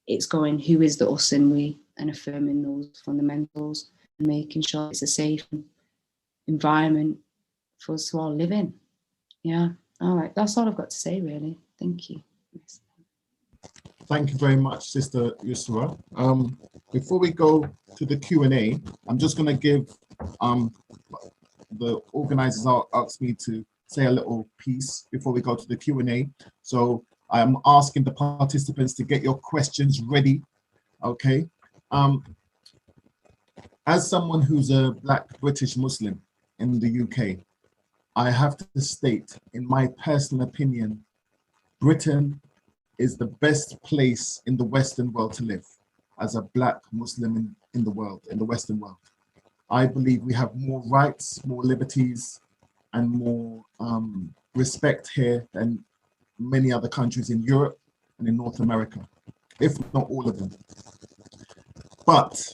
It's going, who is the us and we, and affirming those fundamentals and making sure it's a safe environment for us to all live in. Yeah, all right, that's all I've got to say, really. Thank you. Thank you very much, Sister Yusra. Before we go to the Q&A, I'm just going to give the organizers asked me to say a little piece before we go to the Q&A. So I'm asking the participants to get your questions ready. Okay. As someone who's a Black British Muslim in the UK, I have to state, in my personal opinion, Britain is the best place in the Western world to live as a Black Muslim in the world, in the Western world. I believe we have more rights, more liberties, and more respect here than many other countries in Europe and in North America, if not all of them. But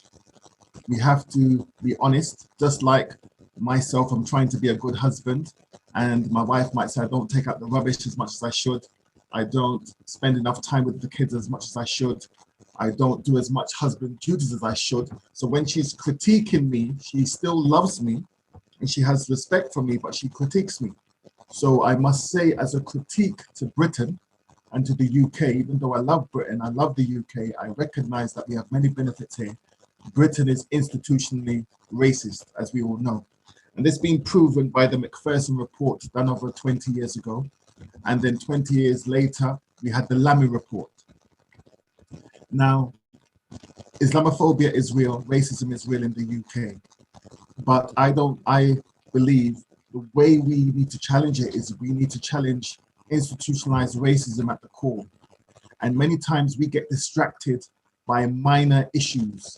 we have to be honest, just like myself, I'm trying to be a good husband, and my wife might say I don't take out the rubbish as much as I should. I don't spend enough time with the kids as much as I should. I don't do as much husband duties as I should. So when she's critiquing me, she still loves me and she has respect for me, but she critiques me. So I must say, as a critique to Britain and to the UK, even though I love Britain, I love the UK, I recognize that we have many benefits here. Britain is institutionally racist, as we all know. And this being proven by the MACPHEST report done over 20 years ago. And then 20 years later, we had the Lamy report. Now, Islamophobia is real, racism is real in the UK. But I believe the way we need to challenge it is we need to challenge institutionalized racism at the core. And many times we get distracted by minor issues,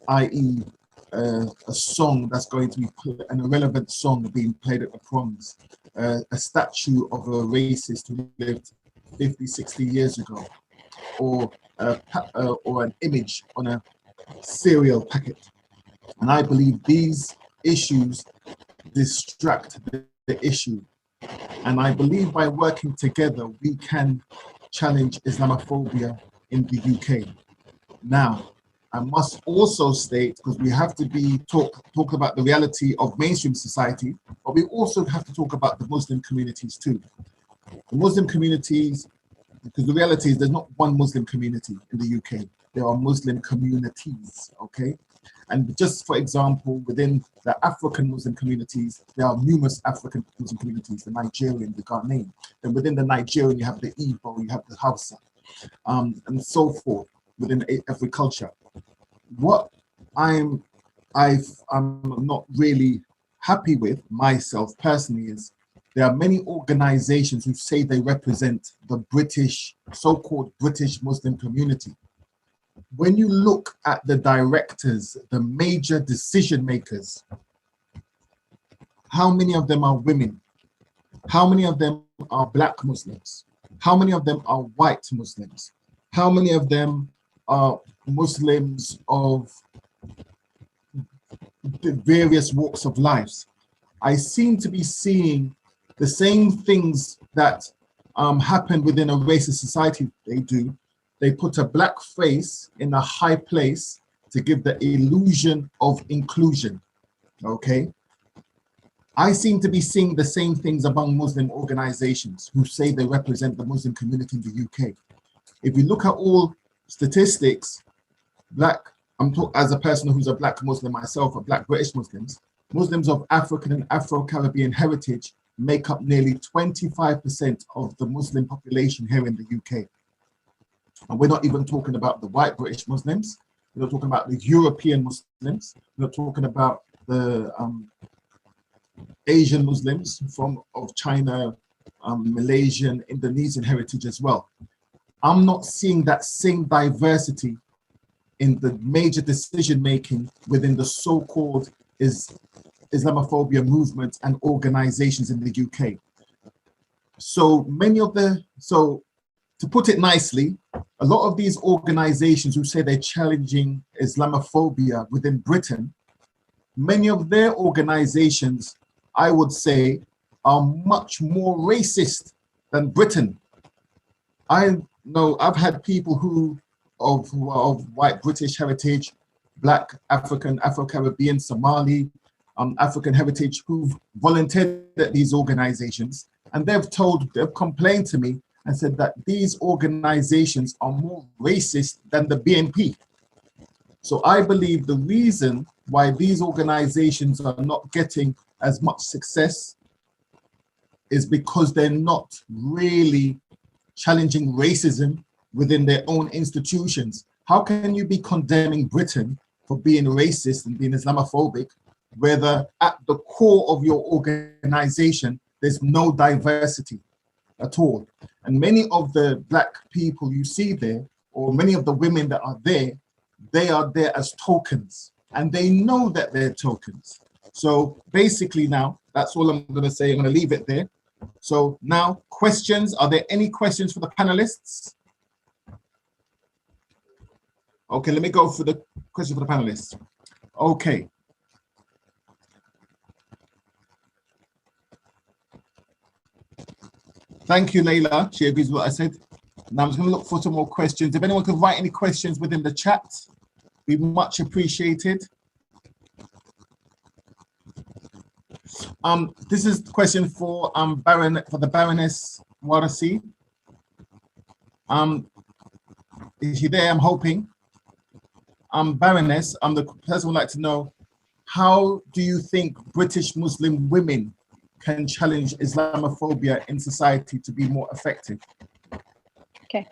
i.e. a song that's going to be an irrelevant song being played at the proms, a statue of a racist who lived 50, 60 years ago, or an image on a cereal packet. And I believe these issues distract the issue. And I believe by working together, we can challenge Islamophobia in the UK. Now, I must also state, because we have to talk about the reality of mainstream society, but we also have to talk about the Muslim communities too. The Muslim communities, because the reality is there's not one Muslim community in the UK. There are Muslim communities, okay? And just for example, within the African Muslim communities, there are numerous African Muslim communities, the Nigerian, the Ghanaian. And within the Nigerian, you have the Igbo, you have the Hausa, and so forth within every culture. What I'm not really happy with myself personally is there are many organizations who say they represent the British, so-called British Muslim community. When you look at the directors, the major decision makers, how many of them are women? How many of them are Black Muslims? How many of them are white Muslims? How many of them are Muslims of the various walks of life? I seem to be seeing the same things that happen within a racist society. They put a Black face in a high place to give the illusion of inclusion, okay? I seem to be seeing the same things among Muslim organizations who say they represent the Muslim community in the UK. If you look at all statistics, as a person who's a Black Muslim myself, or Black British Muslims, Muslims of African and Afro-Caribbean heritage make up nearly 25% of the Muslim population here in the UK. And we're not even talking about the white British Muslims. We're not talking about the European Muslims. We're not talking about the Asian Muslims of China, Malaysian, Indonesian heritage as well. I'm not seeing that same diversity in the major decision-making within the so-called Islamophobia movement and organizations in the UK. So to put it nicely, a lot of these organizations who say they're challenging Islamophobia within Britain, many of their organizations, I would say, are much more racist than Britain. I know I've had people who of white British heritage, Black, African, Afro-Caribbean, Somali, African heritage who've volunteered at these organizations, and they've complained to me and said that these organizations are more racist than the BNP. So I believe the reason why these organizations are not getting as much success is because they're not really challenging racism within their own institutions. How can you be condemning Britain for being racist and being Islamophobic, whether at the core of your organization, there's no diversity at all? And many of the Black people you see there, or many of the women that are there, they are there as tokens, and they know that they're tokens. So basically now, that's all I'm gonna say. I'm gonna leave it there. So now, questions. Are there any questions for the panelists? Okay, let me go for the question for the panelists. Okay. Thank you, Layla. She agrees with what I said. Now I'm just going to look for some more questions. If anyone could write any questions within the chat, be much appreciated. This is the question for the Baroness Warsi. Is she there? I'm hoping. Baroness, the person would like to know, how do you think British Muslim women can challenge Islamophobia in society to be more effective? Okay.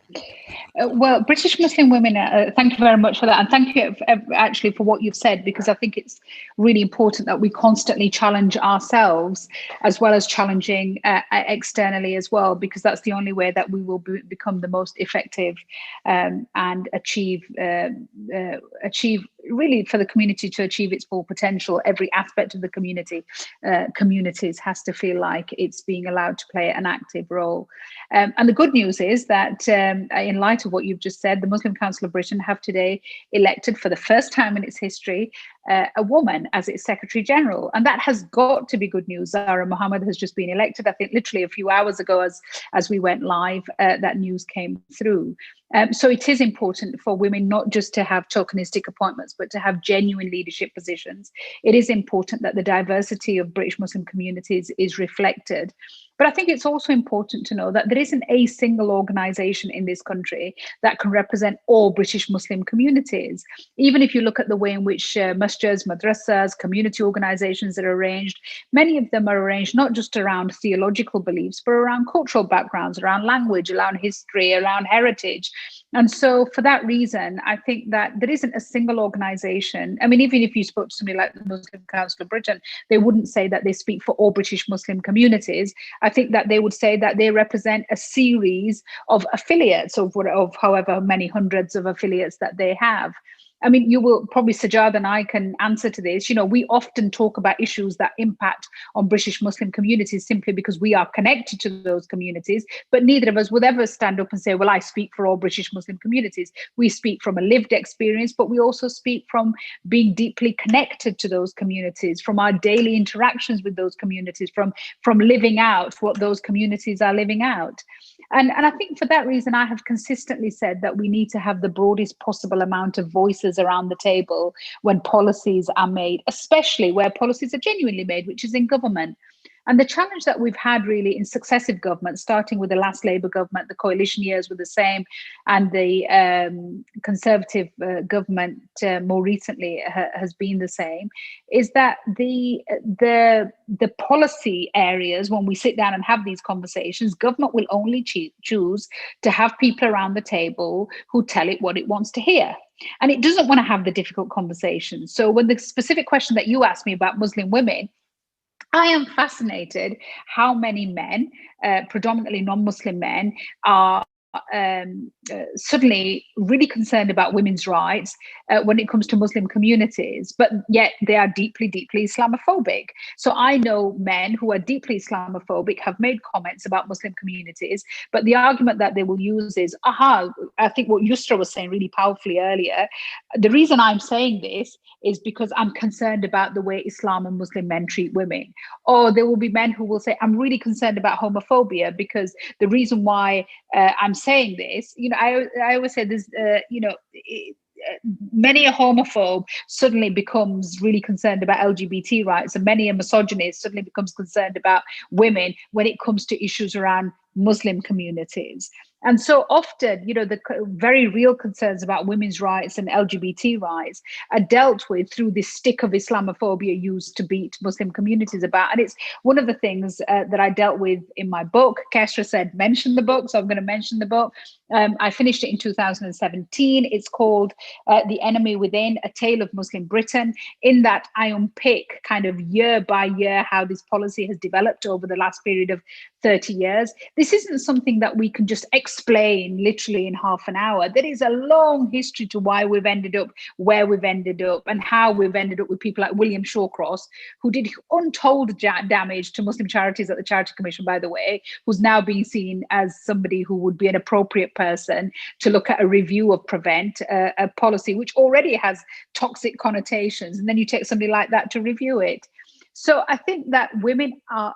Well, British Muslim women, thank you very much for that. And thank you actually for what you've said, because I think it's really important that we constantly challenge ourselves as well as challenging externally as well, because that's the only way that we will become the most effective and achieve really for the community to achieve its full potential. Every aspect of the communities has to feel like it's being allowed to play an active role. And the good news is that in light of what you've just said, the Muslim Council of Britain have today elected for the first time in its history a woman as its Secretary General. And that has got to be good news. Zahra Mohammed has just been elected, I think literally a few hours ago as we went live, that news came through. So it is important for women not just to have tokenistic appointments, but to have genuine leadership positions. It is important that the diversity of British Muslim communities is reflected. But I think it's also important to know that there isn't a single organisation in this country that can represent all British Muslim communities. Even if you look at the way in which masjids, madrasas, community organisations are arranged, many of them are arranged not just around theological beliefs, but around cultural backgrounds, around language, around history, around heritage. And so for that reason, I think that there isn't a single organisation. I mean, even if you spoke to somebody like the Muslim Council of Britain, they wouldn't say that they speak for all British Muslim communities. I think that they would say that they represent a series of affiliates of however many hundreds of affiliates that they have. I mean, you will probably, Sajjad and I can answer to this. You know, we often talk about issues that impact on British Muslim communities simply because we are connected to those communities, but neither of us would ever stand up and say, well, I speak for all British Muslim communities. We speak from a lived experience, but we also speak from being deeply connected to those communities, from our daily interactions with those communities, from living out what those communities are living out. And I think for that reason, I have consistently said that we need to have the broadest possible amount of voices around the table when policies are made, especially where policies are genuinely made, which is in government. And the challenge that we've had really in successive governments, starting with the last Labour government, the coalition years were the same, and the Conservative government more recently has been the same, is that the policy areas, when we sit down and have these conversations, government will only choose to have people around the table who tell it what it wants to hear. And it doesn't want to have the difficult conversations. So when the specific question that you asked me about Muslim women, I am fascinated how many men, predominantly non-Muslim men, are suddenly really concerned about women's rights when it comes to Muslim communities, but yet they are deeply, deeply Islamophobic. So I know men who are deeply Islamophobic have made comments about Muslim communities, but the argument that they will use is, I think what Yusra was saying really powerfully earlier, the reason I'm saying this is because I'm concerned about the way Islam and Muslim men treat women. Or there will be men who will say, I'm really concerned about homophobia because the reason why I'm saying this, I always say this, many a homophobe suddenly becomes really concerned about LGBT rights, and many a misogynist suddenly becomes concerned about women when it comes to issues around Muslim communities. And so often, the very real concerns about women's rights and LGBT rights are dealt with through this stick of Islamophobia used to beat Muslim communities about. And it's one of the things that I dealt with in my book. Kesra said, mention the book, so I'm going to mention the book. I finished it in 2017. It's called The Enemy Within, A Tale of Muslim Britain. In that, I unpick kind of year by year how this policy has developed over the last period of 30 years. This isn't something that we can just explain literally in half an hour. There is a long history to why we've ended up where we've ended up and how we've ended up with people like William Shawcross, who did untold damage to Muslim charities at the Charity Commission, by the way, who's now being seen as somebody who would be an appropriate person to look at a review of Prevent, a policy which already has toxic connotations. And then you take somebody like that to review it. So I think that women are,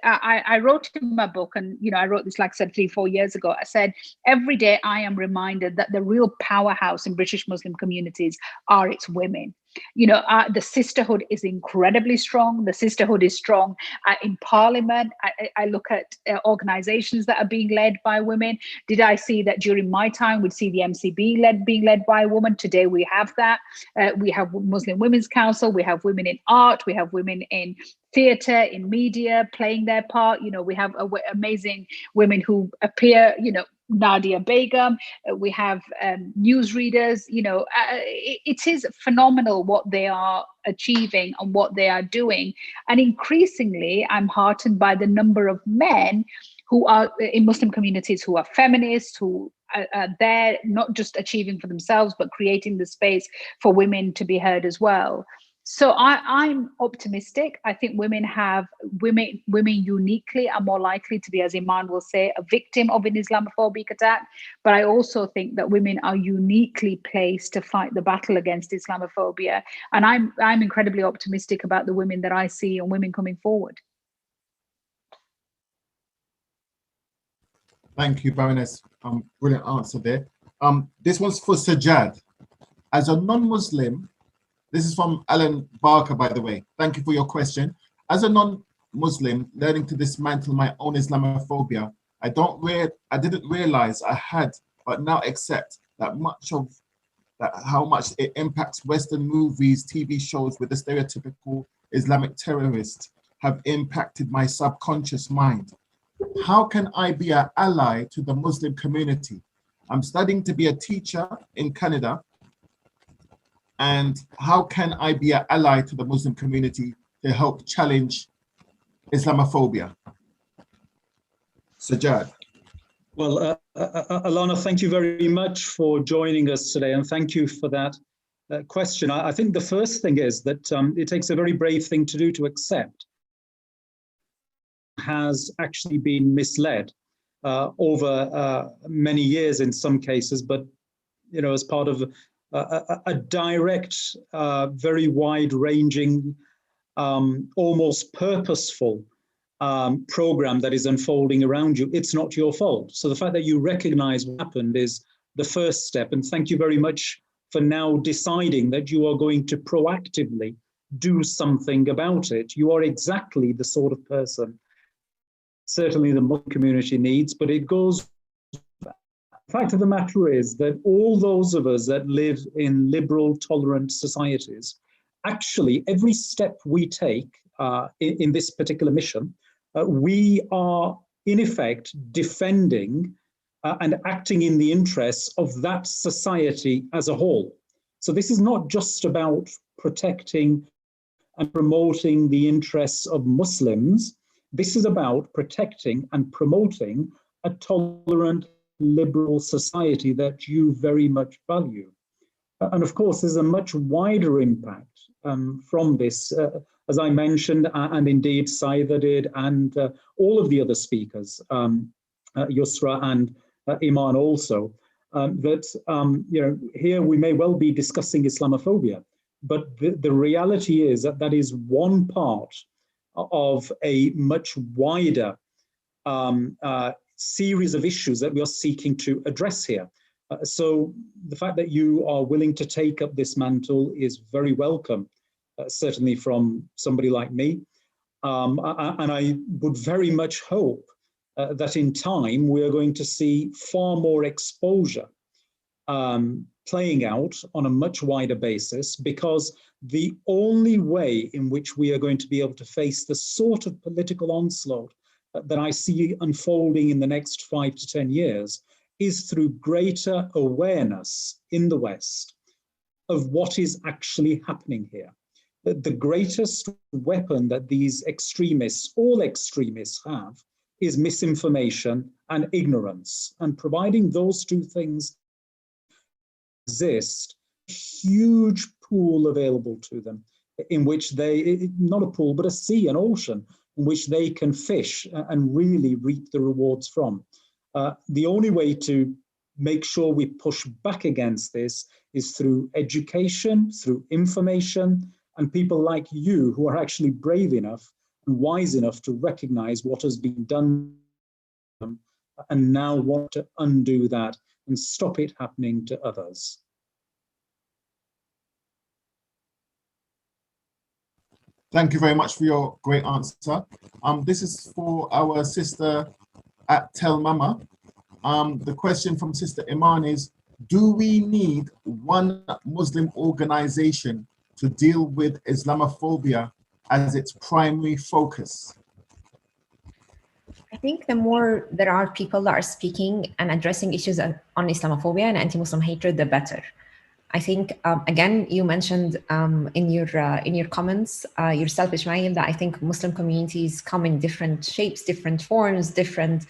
I wrote in my book, and I wrote this, like I said, 3-4 years ago. I said, every day I am reminded that the real powerhouse in British Muslim communities are its women. The sisterhood is incredibly strong. The sisterhood is strong in Parliament. I look at organizations that are being led by women. Did I see that during my time? We'd see the MCB being led by a woman. Today we have that. We have Muslim Women's Council. We have women in art. We have women in theatre, in media, playing their part. We have amazing women who appear, Nadia Begum, we have newsreaders. It is phenomenal what they are achieving and what they are doing. And increasingly, I'm heartened by the number of men who are in Muslim communities who are feminists, who are there not just achieving for themselves, but creating the space for women to be heard as well. So I'm optimistic. I think women uniquely are more likely to be, as Iman will say, a victim of an Islamophobic attack. But I also think that women are uniquely placed to fight the battle against Islamophobia. And I'm incredibly optimistic about the women that I see and women coming forward. Thank you, Baroness. Brilliant answer there. This one's for Sajjad. As a non-Muslim, this is from Alan Barker, by the way. Thank you for your question. As a non-Muslim, learning to dismantle my own Islamophobia, I didn't realize I had, but now accept that how much it impacts Western movies, TV shows with the stereotypical Islamic terrorist have impacted my subconscious mind. How can I be an ally to the Muslim community? I'm studying to be a teacher in Canada. And how can I be an ally to the Muslim community to help challenge Islamophobia? Sajjad. Well, Alana, thank you very much for joining us today, and thank you for that question. I think the first thing is that it takes a very brave thing to do to accept has actually been misled over many years in some cases, but as part of a direct, very wide-ranging, almost purposeful program that is unfolding around you, it's not your fault. So the fact that you recognize what happened is the first step. And thank you very much for now deciding that you are going to proactively do something about it. You are exactly the sort of person certainly the Muslim community needs, but it goes, the fact of the matter is that all those of us that live in liberal, tolerant societies, actually every step we take in this particular mission, we are in effect defending and acting in the interests of that society as a whole. So this is not just about protecting and promoting the interests of Muslims. This is about protecting and promoting a tolerant, liberal society that you very much value. And of course, there's a much wider impact from this, as I mentioned, and indeed Sayeeda did, and all of the other speakers, Yusra and Iman also, that here we may well be discussing Islamophobia, but the reality is that that is one part of a much wider series of issues that we are seeking to address here. So the fact that you are willing to take up this mantle is very welcome, certainly from somebody like me. And I would very much hope that in time we are going to see far more exposure playing out on a much wider basis, because the only way in which we are going to be able to face the sort of political onslaught that I see unfolding in the next 5 to 10 years is through greater awareness in the West of what is actually happening here. The greatest weapon that these extremists, all extremists, have is misinformation and ignorance. And providing those two things exist, a huge pool available to them in which they, not a pool, but a sea, an ocean, in which they can fish and really reap the rewards from. The only way to make sure we push back against this is through education, through information, and people like you who are actually brave enough and wise enough to recognize what has been done and now want to undo that and stop it happening to others. Thank you very much for your great answer. This is for our sister Atta Mama. The question from Sister Iman is, do we need one Muslim organization to deal with Islamophobia as its primary focus? I think the more there are people that are speaking and addressing issues on Islamophobia and anti-Muslim hatred, the better. I think, again, you mentioned in your comments, yourself, Ismail, that I think Muslim communities come in different shapes, different forms, different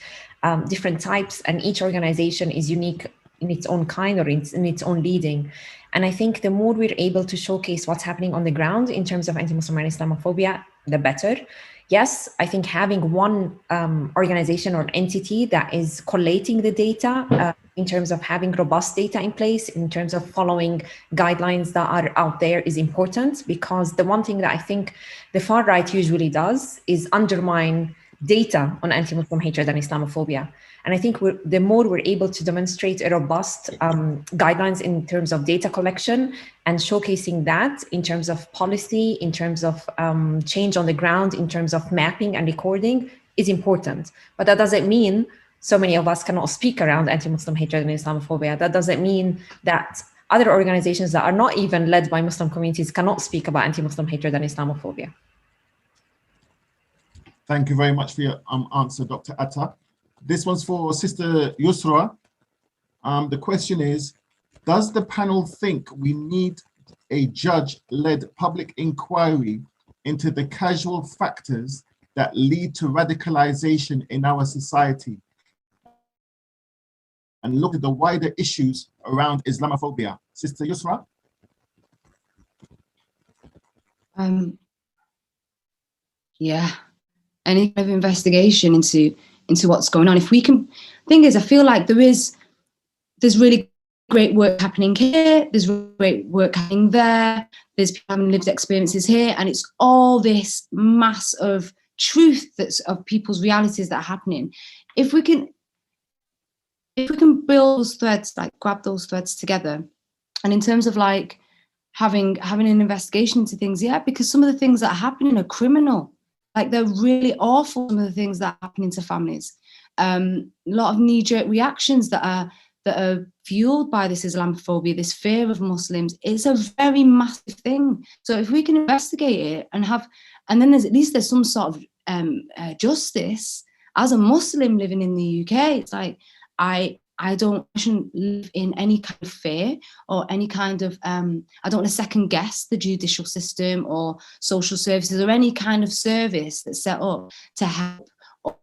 types, and each organization is unique in its own kind or in its own leading. And I think the more we're able to showcase what's happening on the ground in terms of anti-Muslim and Islamophobia, the better. Yes, I think having one organization or entity that is collating the data in terms of having robust data in place, in terms of following guidelines that are out there is important, because the one thing that I think the far right usually does is undermine data on anti-Muslim hatred and Islamophobia. And I think the more we're able to demonstrate a robust guidelines in terms of data collection and showcasing that in terms of policy, in terms of change on the ground, in terms of mapping and recording is important. But that doesn't mean so many of us cannot speak around anti-Muslim hatred and Islamophobia. That doesn't mean that other organizations that are not even led by Muslim communities cannot speak about anti-Muslim hatred and Islamophobia. Thank you very much for your answer, Dr. Atta. This one's for Sister Yusra. The question is, does the panel think we need a judge-led public inquiry into the casual factors that lead to radicalization in our society and look at the wider issues around Islamophobia? Sister Yusra? Yeah, any kind of investigation into what's going on. If we can, thing is, I feel like there's really great work happening here, there's great work happening there, there's people having lived experiences here, and it's all this mass of truth that's of people's realities that are happening. If we can build those threads, like grab those threads together, and in terms of like having an investigation into things, yeah, because some of the things that are happening are criminal. Like, they're really awful, some of the things that are happening to families. A lot of knee-jerk reactions that are fueled by this Islamophobia, this fear of Muslims. It's a very massive thing. So if we can investigate it and then there's at least some sort of justice. As a Muslim living in the UK, it's like, I shouldn't live in any kind of fear or any kind of, I don't want to second guess the judicial system or social services or any kind of service that's set up to help or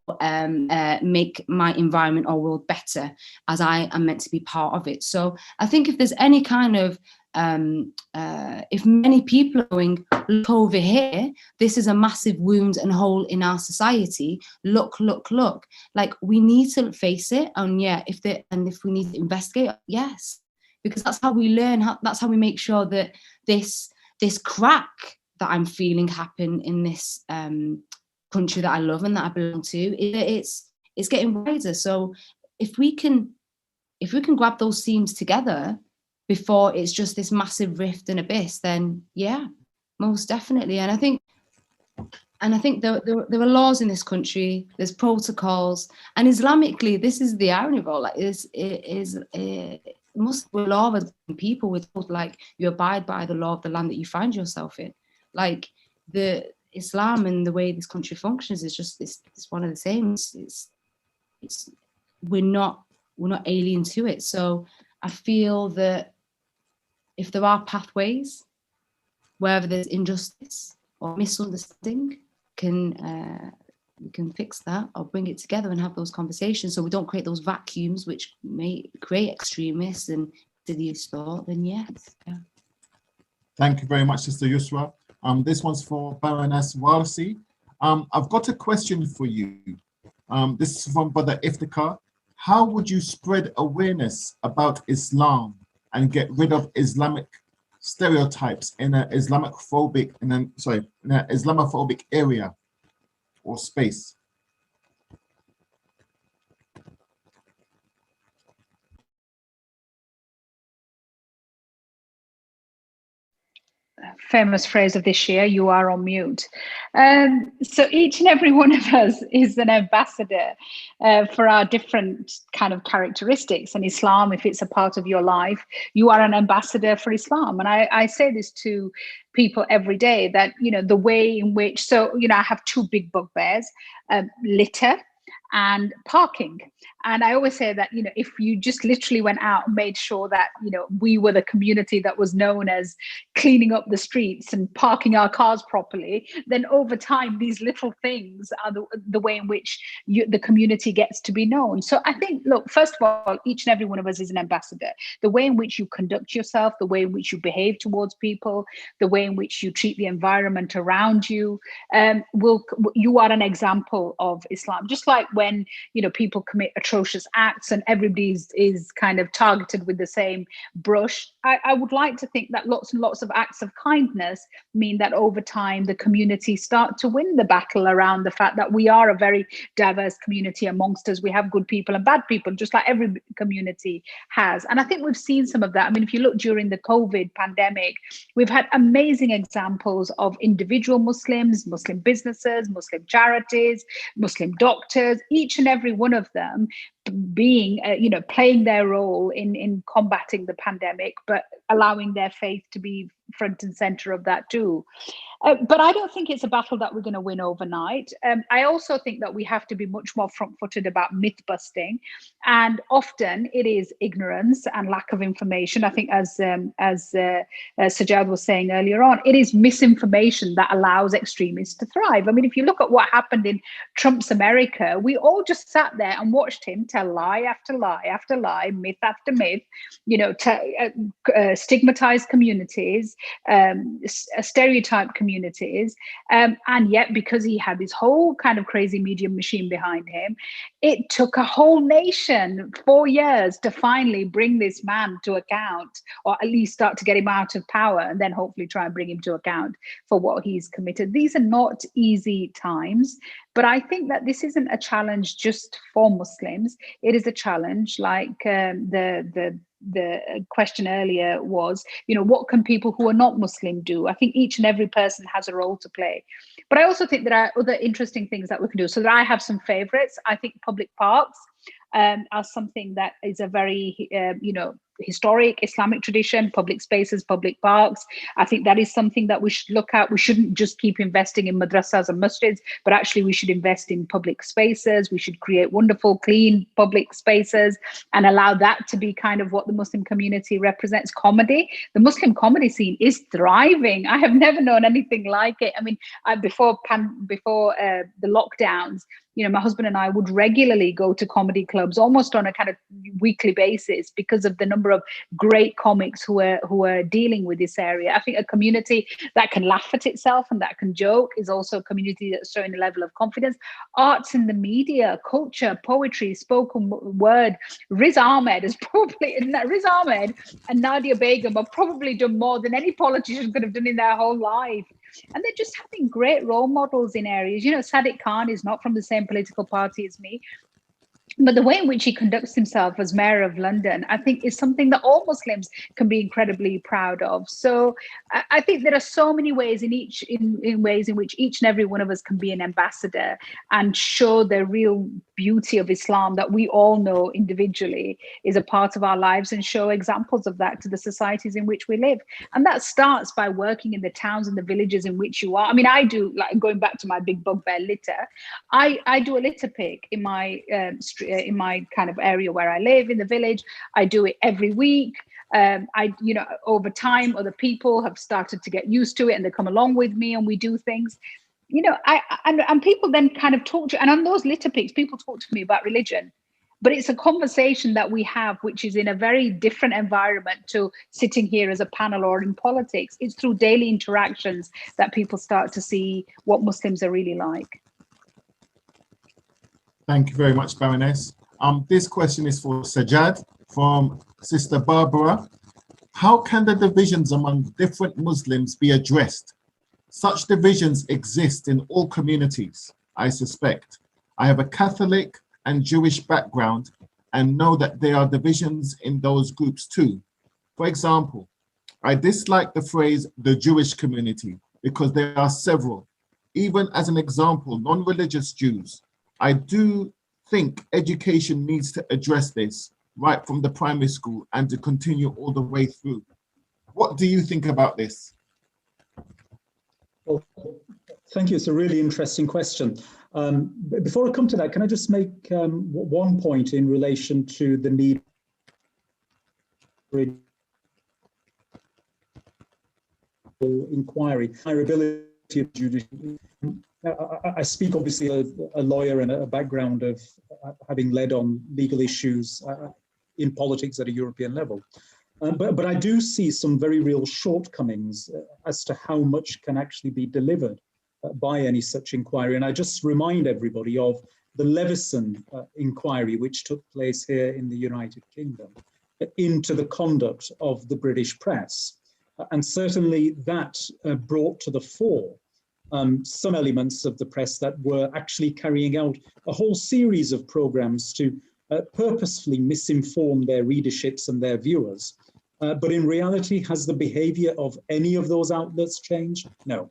make my environment or world better, as I am meant to be part of it. So I think if there's any kind of, if many people are going, look over here, this is a massive wound and hole in our society, look, like, we need to face it. And yeah, if we need to investigate, yes, because that's how we learn, that's how we make sure that this crack that I'm feeling happen in this country that I love and that I belong to, it's getting wider. So if we can grab those seams together before it's just this massive rift and abyss, then yeah, most definitely. And I think there are laws in this country, there's protocols, and Islamically, this is the irony of all, like, we're law of people, we're told, like, you abide by the law of the land that you find yourself in. Like, the Islam and the way this country functions is just it's one of the same. We're not alien to it. So I feel that if there are pathways wherever there's injustice or misunderstanding, we can fix that or bring it together and have those conversations, so we don't create those vacuums which may create extremists and insidious thought, then yes. Yeah. Thank you very much, Sister Yusra. This one's for Baroness Warsi. I've got a question for you. This is from Brother Iftikhar. How would you spread awareness about Islam and get rid of Islamic stereotypes in an Islamophobic area or space? Famous phrase of this year, you are on mute. So each and every one of us is an ambassador for our different kind of characteristics. And Islam, if it's a part of your life, you are an ambassador for Islam. And I say this to people every day, that, you know, the way in which, so, you know, I have two big bugbears, litter and parking. And I always say that, you know, if you just literally went out and made sure that, you know, we were the community that was known as cleaning up the streets and parking our cars properly, then over time, these little things are the way in which the community gets to be known. So I think, look, first of all, each and every one of us is an ambassador. The way in which you conduct yourself, the way in which you behave towards people, the way in which you treat the environment around you, you are an example of Islam. Just like when, you know, people commit atrocious acts and everybody is kind of targeted with the same brush, I would like to think that lots and lots of acts of kindness mean that over time the community start to win the battle around the fact that we are a very diverse community amongst us. We have good people and bad people, just like every community has. And I think we've seen some of that. I mean, if you look during the COVID pandemic, we've had amazing examples of individual Muslims, Muslim businesses, Muslim charities, Muslim doctors, each and every one of them being, you know, playing their role in combating the pandemic, but allowing their faith to be front and center of that too. But I don't think it's a battle that we're going to win overnight. I also think that we have to be much more front-footed about myth busting, and often it is ignorance and lack of information. I think, as Sajjad was saying earlier on, it is misinformation that allows extremists to thrive. I mean, if you look at what happened in Trump's America, we all just sat there and watched him tell lie after lie after lie, myth after myth, you know, stigmatize communities, stereotyped communities. And yet, because he had this whole kind of crazy media machine behind him, it took a whole nation 4 years to finally bring this man to account, or at least start to get him out of power, and then hopefully try and bring him to account for what he's committed. These are not easy times, but I think that this isn't a challenge just for Muslims. It is a challenge, like the question earlier was, you know, what can people who are not Muslim do? I think each and every person has a role to play. But I also think there are other interesting things that we can do. So that I have some favorites. I think public parks are something that is a very, historic Islamic tradition, public spaces, public parks. I think that is something that we should look at. We shouldn't just keep investing in madrasas and masjids, but actually we should invest in public spaces. We should create wonderful, clean public spaces and allow that to be kind of what the Muslim community represents. Comedy, the Muslim comedy scene is thriving. I have never known anything like it. I mean, before the lockdowns, you know, my husband and I would regularly go to comedy clubs almost on a kind of weekly basis because of the number of great comics who are dealing with this area. I think a community that can laugh at itself and that can joke is also a community that's showing a level of confidence. Arts in the media, culture, poetry, spoken word. Riz Ahmed and Nadia Begum have probably done more than any politician could have done in their whole life. And they're just having great role models in areas. You know, Sadiq Khan is not from the same political party as me, but the way in which he conducts himself as mayor of London, I think, is something that all Muslims can be incredibly proud of. So I think there are so many ways in ways in which each and every one of us can be an ambassador and show the real beauty of Islam that we all know individually is a part of our lives, and show examples of that to the societies in which we live. And that starts by working in the towns and the villages in which you are. I mean, I do, like, going back to my big bugbear litter, I do a litter pick in my in my kind of area where I live in the village. I do it every week. Over time, other people have started to get used to it and they come along with me and we do things. You know, and people then kind of talk to, and on those litter picks, people talk to me about religion, but it's a conversation that we have, which is in a very different environment to sitting here as a panel or in politics. It's through daily interactions that people start to see what Muslims are really like. Thank you very much, Baroness. This question is for Sajjad from Sister Barbara. How can the divisions among different Muslims be addressed? Such divisions exist in all communities, I suspect. I have a Catholic and Jewish background and know that there are divisions in those groups too. For example, I dislike the phrase the Jewish community because there are several. Even as an example, non-religious Jews. I do think education needs to address this right from the primary school and to continue all the way through. What do you think about this? Well, thank you. It's a really interesting question. Before I come to that, can I just make one point in relation to the need for inquiry, desirability of judicial. I speak obviously a lawyer and a background of having led on legal issues in politics at a European level. But I do see some very real shortcomings as to how much can actually be delivered by any such inquiry. And I just remind everybody of the Leveson inquiry, which took place here in the United Kingdom, into the conduct of the British press. And certainly that brought to the fore some elements of the press that were actually carrying out a whole series of programs to purposefully misinform their readerships and their viewers. But in reality, has the behavior of any of those outlets changed? No.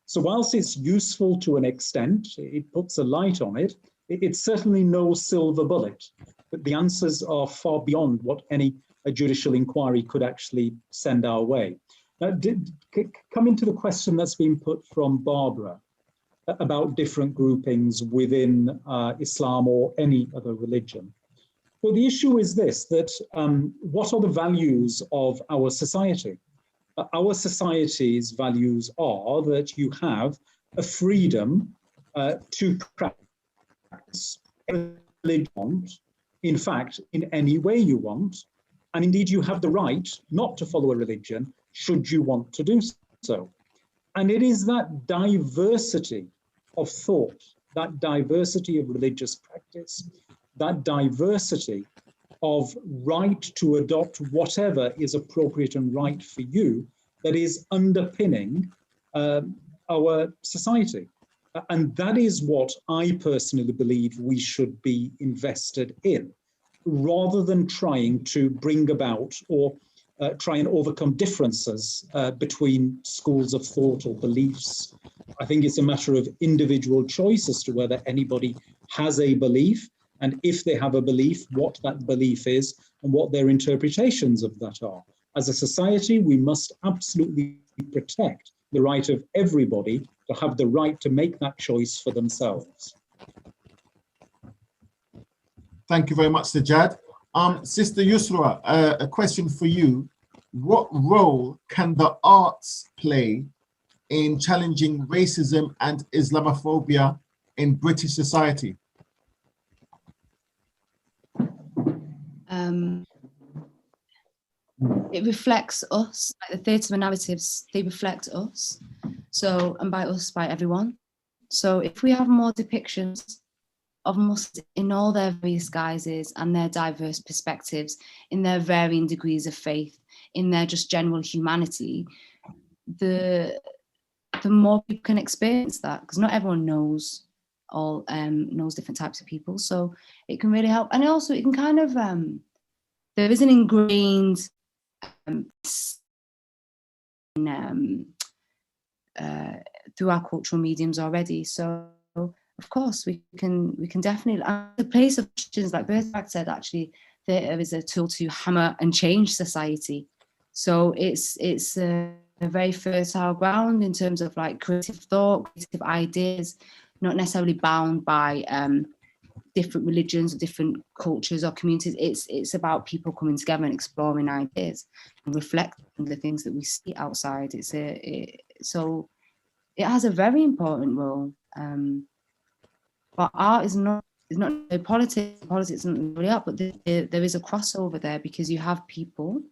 So whilst it's useful to an extent, it puts a light on it, it's certainly no silver bullet. But the answers are far beyond what any judicial inquiry could actually send our way. Coming to the question that's been put from Barbara about different groupings within Islam or any other religion. Well, the issue is this, that what are the values of our society? Our society's values are that you have a freedom to practice religion, in fact, in any way you want. And indeed, you have the right not to follow a religion should you want to do so. And it is that diversity of thought, that diversity of religious practice, that diversity of right to adopt whatever is appropriate and right for you that is underpinning our society. And that is what I personally believe we should be invested in, rather than trying to bring about or try and overcome differences between schools of thought or beliefs. I think it's a matter of individual choice as to whether anybody has a belief, and if they have a belief, what that belief is and what their interpretations of that are. As a society, we must absolutely protect the right of everybody to have the right to make that choice for themselves. Thank you very much, Sajjad. Sister Yusra, a question for you. What role can the arts play in challenging racism and Islamophobia in British society? It reflects us, like the theatre and narratives, they reflect us. So, and by us, by everyone. So if we have more depictions of Muslims in all their various guises and their diverse perspectives, in their varying degrees of faith, in their just general humanity, the more people can experience that, because not everyone knows knows different types of people. So it can really help. And also it can kind of, there is an ingrained through our cultural mediums already. So of course we can definitely, the place of Christians, like Bertrand said, actually theatre is a tool to hammer and change society. So it's a very fertile ground in terms of like creative thought, creative ideas, not necessarily bound by different religions or different cultures or communities. It's about people coming together and exploring ideas and reflecting the things that we see outside. So it has a very important role. But art is not politics. Politics isn't really up, but there is a crossover there, because you have people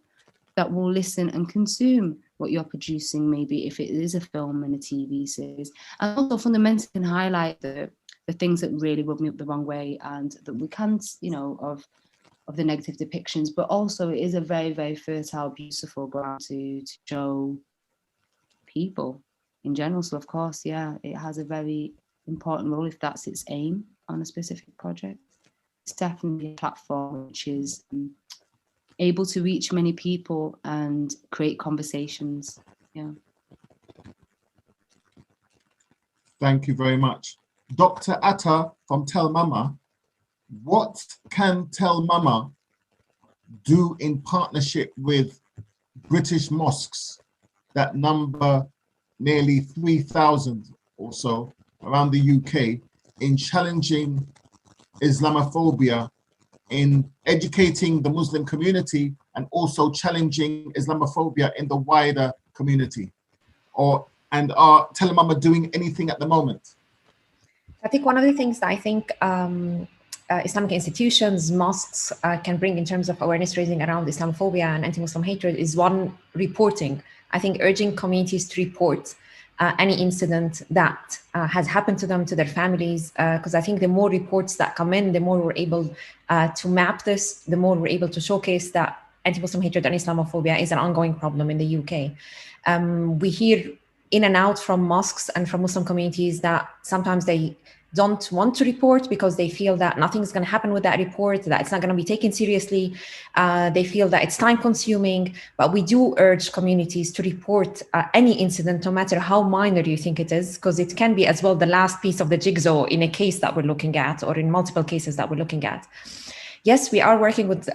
that will listen and consume what you're producing, maybe if it is a film and a TV series, and also fundamentally can highlight the things that really rub me up the wrong way, and that we can't, of the negative depictions. But also it is a very, very fertile, beautiful ground to show people in general. So of course, yeah, it has a very important role if that's its aim on a specific project. It's definitely a platform which is able to reach many people and create conversations. Yeah. Thank you very much. Dr. Atta from Tell Mama, what can Tell Mama do in partnership with British mosques that number nearly 3,000 or so around the UK in challenging Islamophobia, in educating the Muslim community, and also challenging Islamophobia in the wider community? And are Tell Mama doing anything at the moment? I think one of the things that I think Islamic institutions, mosques can bring in terms of awareness raising around Islamophobia and anti-Muslim hatred is, one, reporting. I think urging communities to report any incident that has happened to them, to their families, because I think the more reports that come in, the more we're able to map this, the more we're able to showcase that anti-Muslim hatred and Islamophobia is an ongoing problem in the UK. We hear in and out from mosques and from Muslim communities that sometimes they don't want to report because they feel that nothing's going to happen with that report, that it's not going to be taken seriously. They feel that it's time consuming, but we do urge communities to report any incident, no matter how minor you think it is, because it can be as well the last piece of the jigsaw in a case that we're looking at, or in multiple cases that we're looking at. Yes, we are working with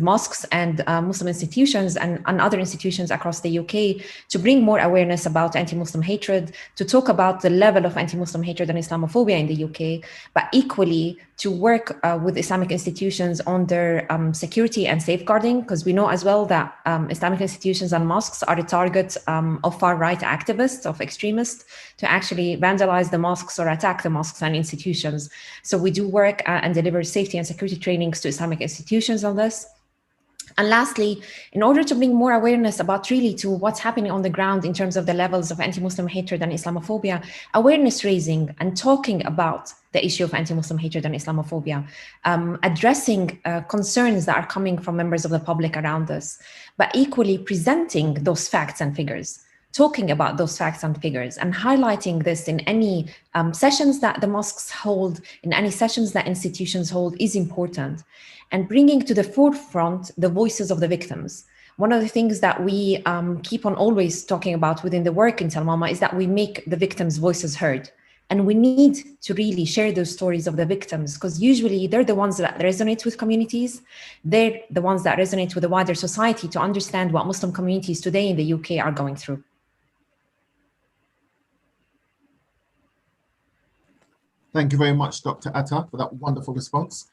mosques and Muslim institutions and other institutions across the UK to bring more awareness about anti-Muslim hatred, to talk about the level of anti-Muslim hatred and Islamophobia in the UK, but equally to work with Islamic institutions on their security and safeguarding, because we know as well that Islamic institutions and mosques are the target of far-right activists, of extremists, to actually vandalize the mosques or attack the mosques and institutions. So we do work and deliver safety and security trainings to Islamic institutions on this. And lastly, in order to bring more awareness about really to what's happening on the ground in terms of the levels of anti-Muslim hatred and Islamophobia, awareness raising and talking about the issue of anti-Muslim hatred and Islamophobia, addressing concerns that are coming from members of the public around us, but equally presenting those facts and figures, talking about those facts and figures, and highlighting this in any sessions that the mosques hold, in any sessions that institutions hold is important. And bringing to the forefront the voices of the victims. One of the things that we keep on always talking about within the work in Tell Mama is that we make the victims' voices heard. And we need to really share those stories of the victims, because usually they're the ones that resonate with communities. They're the ones that resonate with the wider society to understand what Muslim communities today in the UK are going through. Thank you very much, Dr. Atta, for that wonderful response.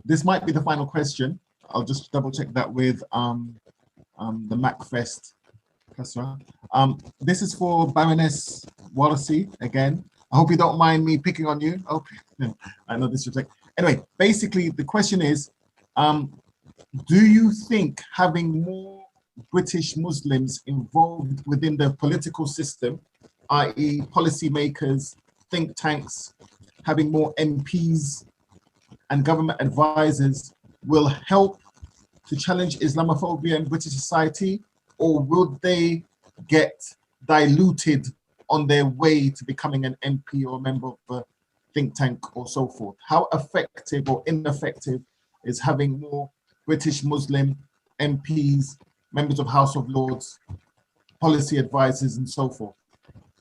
This might be the final question. I'll just double check that with the MACFEST. This is for Baroness Warsi again. I hope you don't mind me picking on you. Oh, I know this reflect. Anyway, basically the question is, do you think having more British Muslims involved within the political system, i.e. policymakers, think tanks, having more MPs and government advisors will help to challenge Islamophobia in British society, or will they get diluted on their way to becoming an MP or a member of a think tank or so forth? How effective or ineffective is having more British Muslim MPs, members of House of Lords, policy advisors and so forth?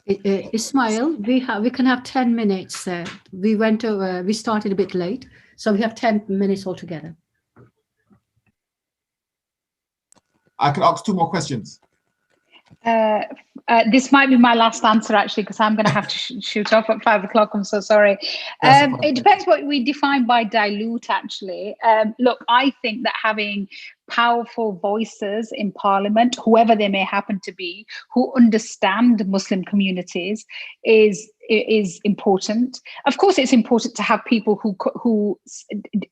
Ismail, we can have 10 minutes. We started a bit late, so we have 10 minutes altogether. I can ask 2 more questions. This might be my last answer, actually, because I'm going to have to shoot off at 5 o'clock. I'm so sorry. It depends what we define by dilute, actually. Look, I think that having powerful voices in Parliament, whoever they may happen to be, who understand Muslim communities is important. Of course, it's important to have people who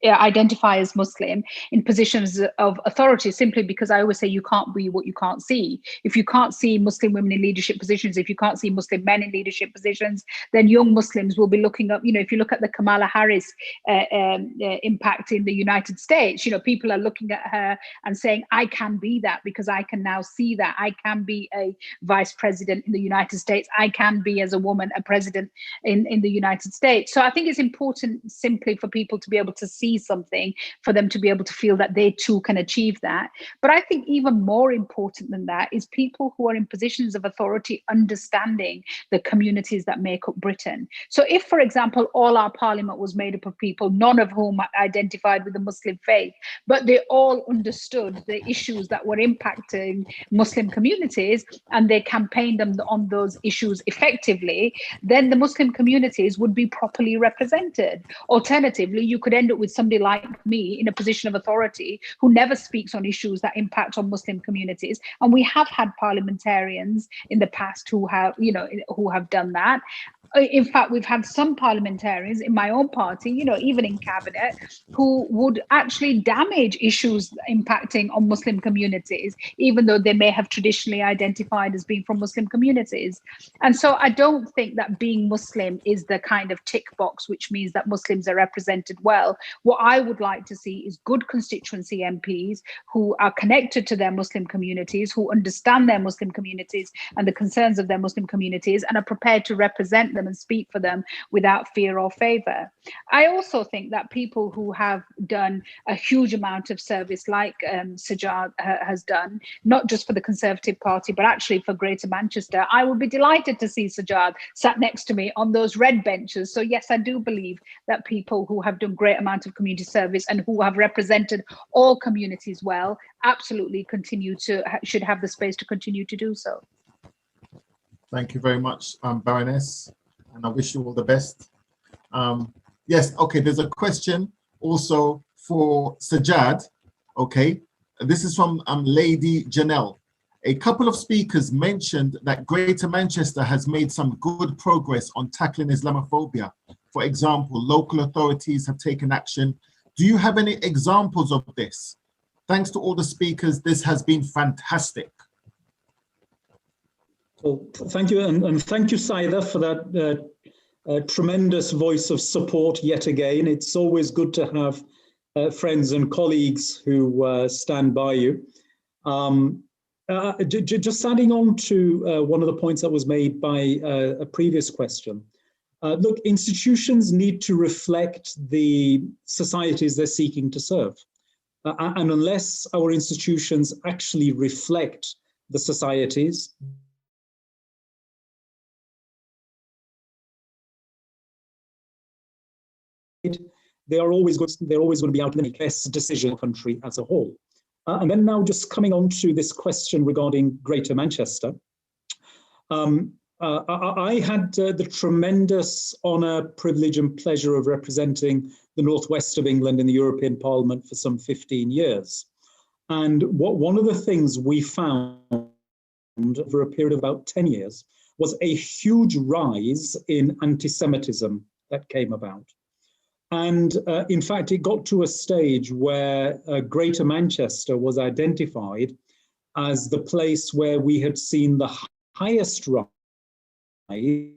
identify as Muslim in positions of authority, simply because I always say you can't be what you can't see. If you can't see Muslim women in leadership positions, if you can't see Muslim men in leadership positions, then young Muslims will be looking up, if you look at the Kamala Harris impact in the United States, people are looking at her and saying, I can be that because I can now see that. I can be a vice president in the United States. I can be, as a woman, a president in the United States. So I think it's important simply for people to be able to see something, for them to be able to feel that they too can achieve that. But I think even more important than that is people who are in positions of authority understanding the communities that make up Britain. So if, for example, all our parliament was made up of people, none of whom identified with the Muslim faith, but they all understood the issues that were impacting Muslim communities and they campaigned on those issues effectively, then the Muslim communities would be properly represented. Alternatively, you could end up with somebody like me in a position of authority who never speaks on issues that impact on Muslim communities. And we have had parliamentarians in the past who have, who have done that. In fact, we've had some parliamentarians in my own party, even in cabinet, who would actually damage issues impacting on Muslim communities, even though they may have traditionally identified as being from Muslim communities. And so I don't think that being Muslim is the kind of tick box, which means that Muslims are represented well. What I would like to see is good constituency MPs who are connected to their Muslim communities, who understand their Muslim communities and the concerns of their Muslim communities, and are prepared to represent them and speak for them without fear or favor. I also think that people who have done a huge amount of service, like Sajjad has done, not just for the Conservative Party, but actually for Greater Manchester, I would be delighted to see Sajjad sat next to me on those red benches. So yes, I do believe that people who have done great amount of community service and who have represented all communities well, absolutely should have the space to continue to do so. Thank you very much, Baroness, and I wish you all the best. Yes, okay, there's a question also for Sajjad. Okay, this is from Lady Janelle. A couple of speakers mentioned that Greater Manchester has made some good progress on tackling Islamophobia. For example, local authorities have taken action Do you have any examples of this? Thanks to all the speakers, this has been fantastic. Well, thank you, and thank you, Sayeeda, for that tremendous voice of support yet again. It's always good to have friends and colleagues who stand by you. Just adding on to one of the points that was made by a previous question. Look, institutions need to reflect the societies they're seeking to serve. And unless our institutions actually reflect the societies, they're always going to be out in the best decision country as a whole. And then now just coming on to this question regarding Greater Manchester. I had the tremendous honour, privilege and pleasure of representing the northwest of England in the European Parliament for some 15 years. And one of the things we found over a period of about 10 years was a huge rise in anti-Semitism that came about. And in fact, it got to a stage where Greater Manchester was identified as the place where we had seen the highest rise in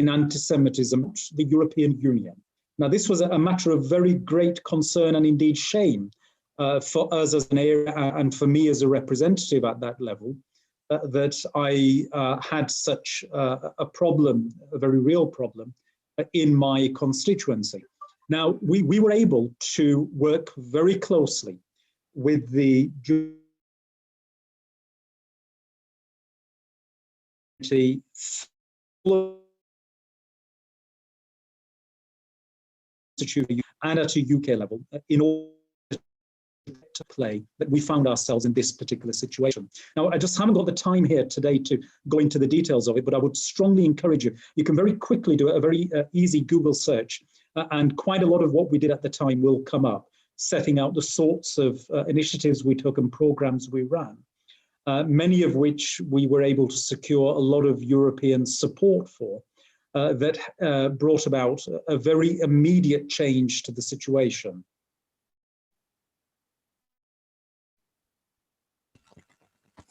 anti-Semitism, the European Union. Now, this was a matter of very great concern and indeed shame for us as an area and for me as a representative at that level, that I had such a problem, a very real problem, in my constituency. Now, we were able to work very closely with the and at a UK level in order to play that we found ourselves in this particular situation. Now, I just haven't got the time here today to go into the details of it, but I would strongly encourage you. You can very quickly do a very easy Google search, and quite a lot of what we did at the time will come up, setting out the sorts of initiatives we took and programs we ran, many of which we were able to secure a lot of European support for, that brought about a very immediate change to the situation.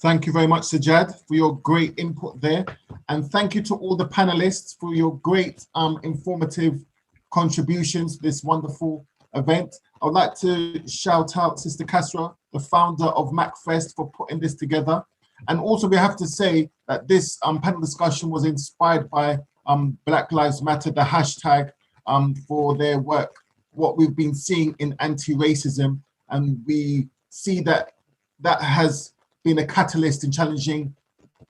Thank you very much, Sajjad, for your great input there. And thank you to all the panelists for your great informative contributions to this wonderful event. I would like to shout out Sister Kasra, the founder of MACFEST, for putting this together. And also we have to say that this panel discussion was inspired by Black Lives Matter, the hashtag for their work, what we've been seeing in anti-racism. And we see that that has been a catalyst in challenging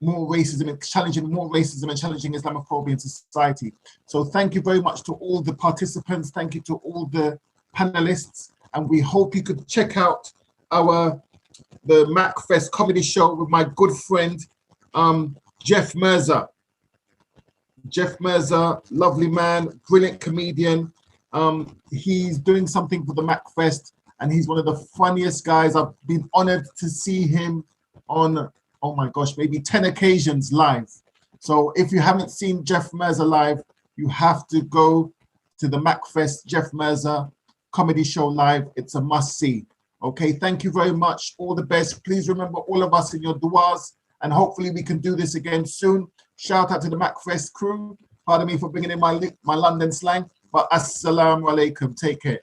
more racism and challenging Islamophobia in society. So thank you very much to all the participants. Thank you to all the panelists. And we hope you could check out the MACFEST comedy show with my good friend, Jeff Mirza. Jeff Mirza, lovely man, brilliant comedian. He's doing something for the MACFEST, and he's one of the funniest guys. I've been honored to see him on, oh my gosh, maybe 10 occasions live. So if you haven't seen Jeff Mirza live, you have to go to the MACFEST Jeff Mirza comedy show live. It's a must see. Okay, thank you very much. All the best. Please remember all of us in your du'as, and hopefully we can do this again soon. Shout out to the MACFEST crew. Pardon me for bringing in my London slang, but assalamu alaikum. Take care.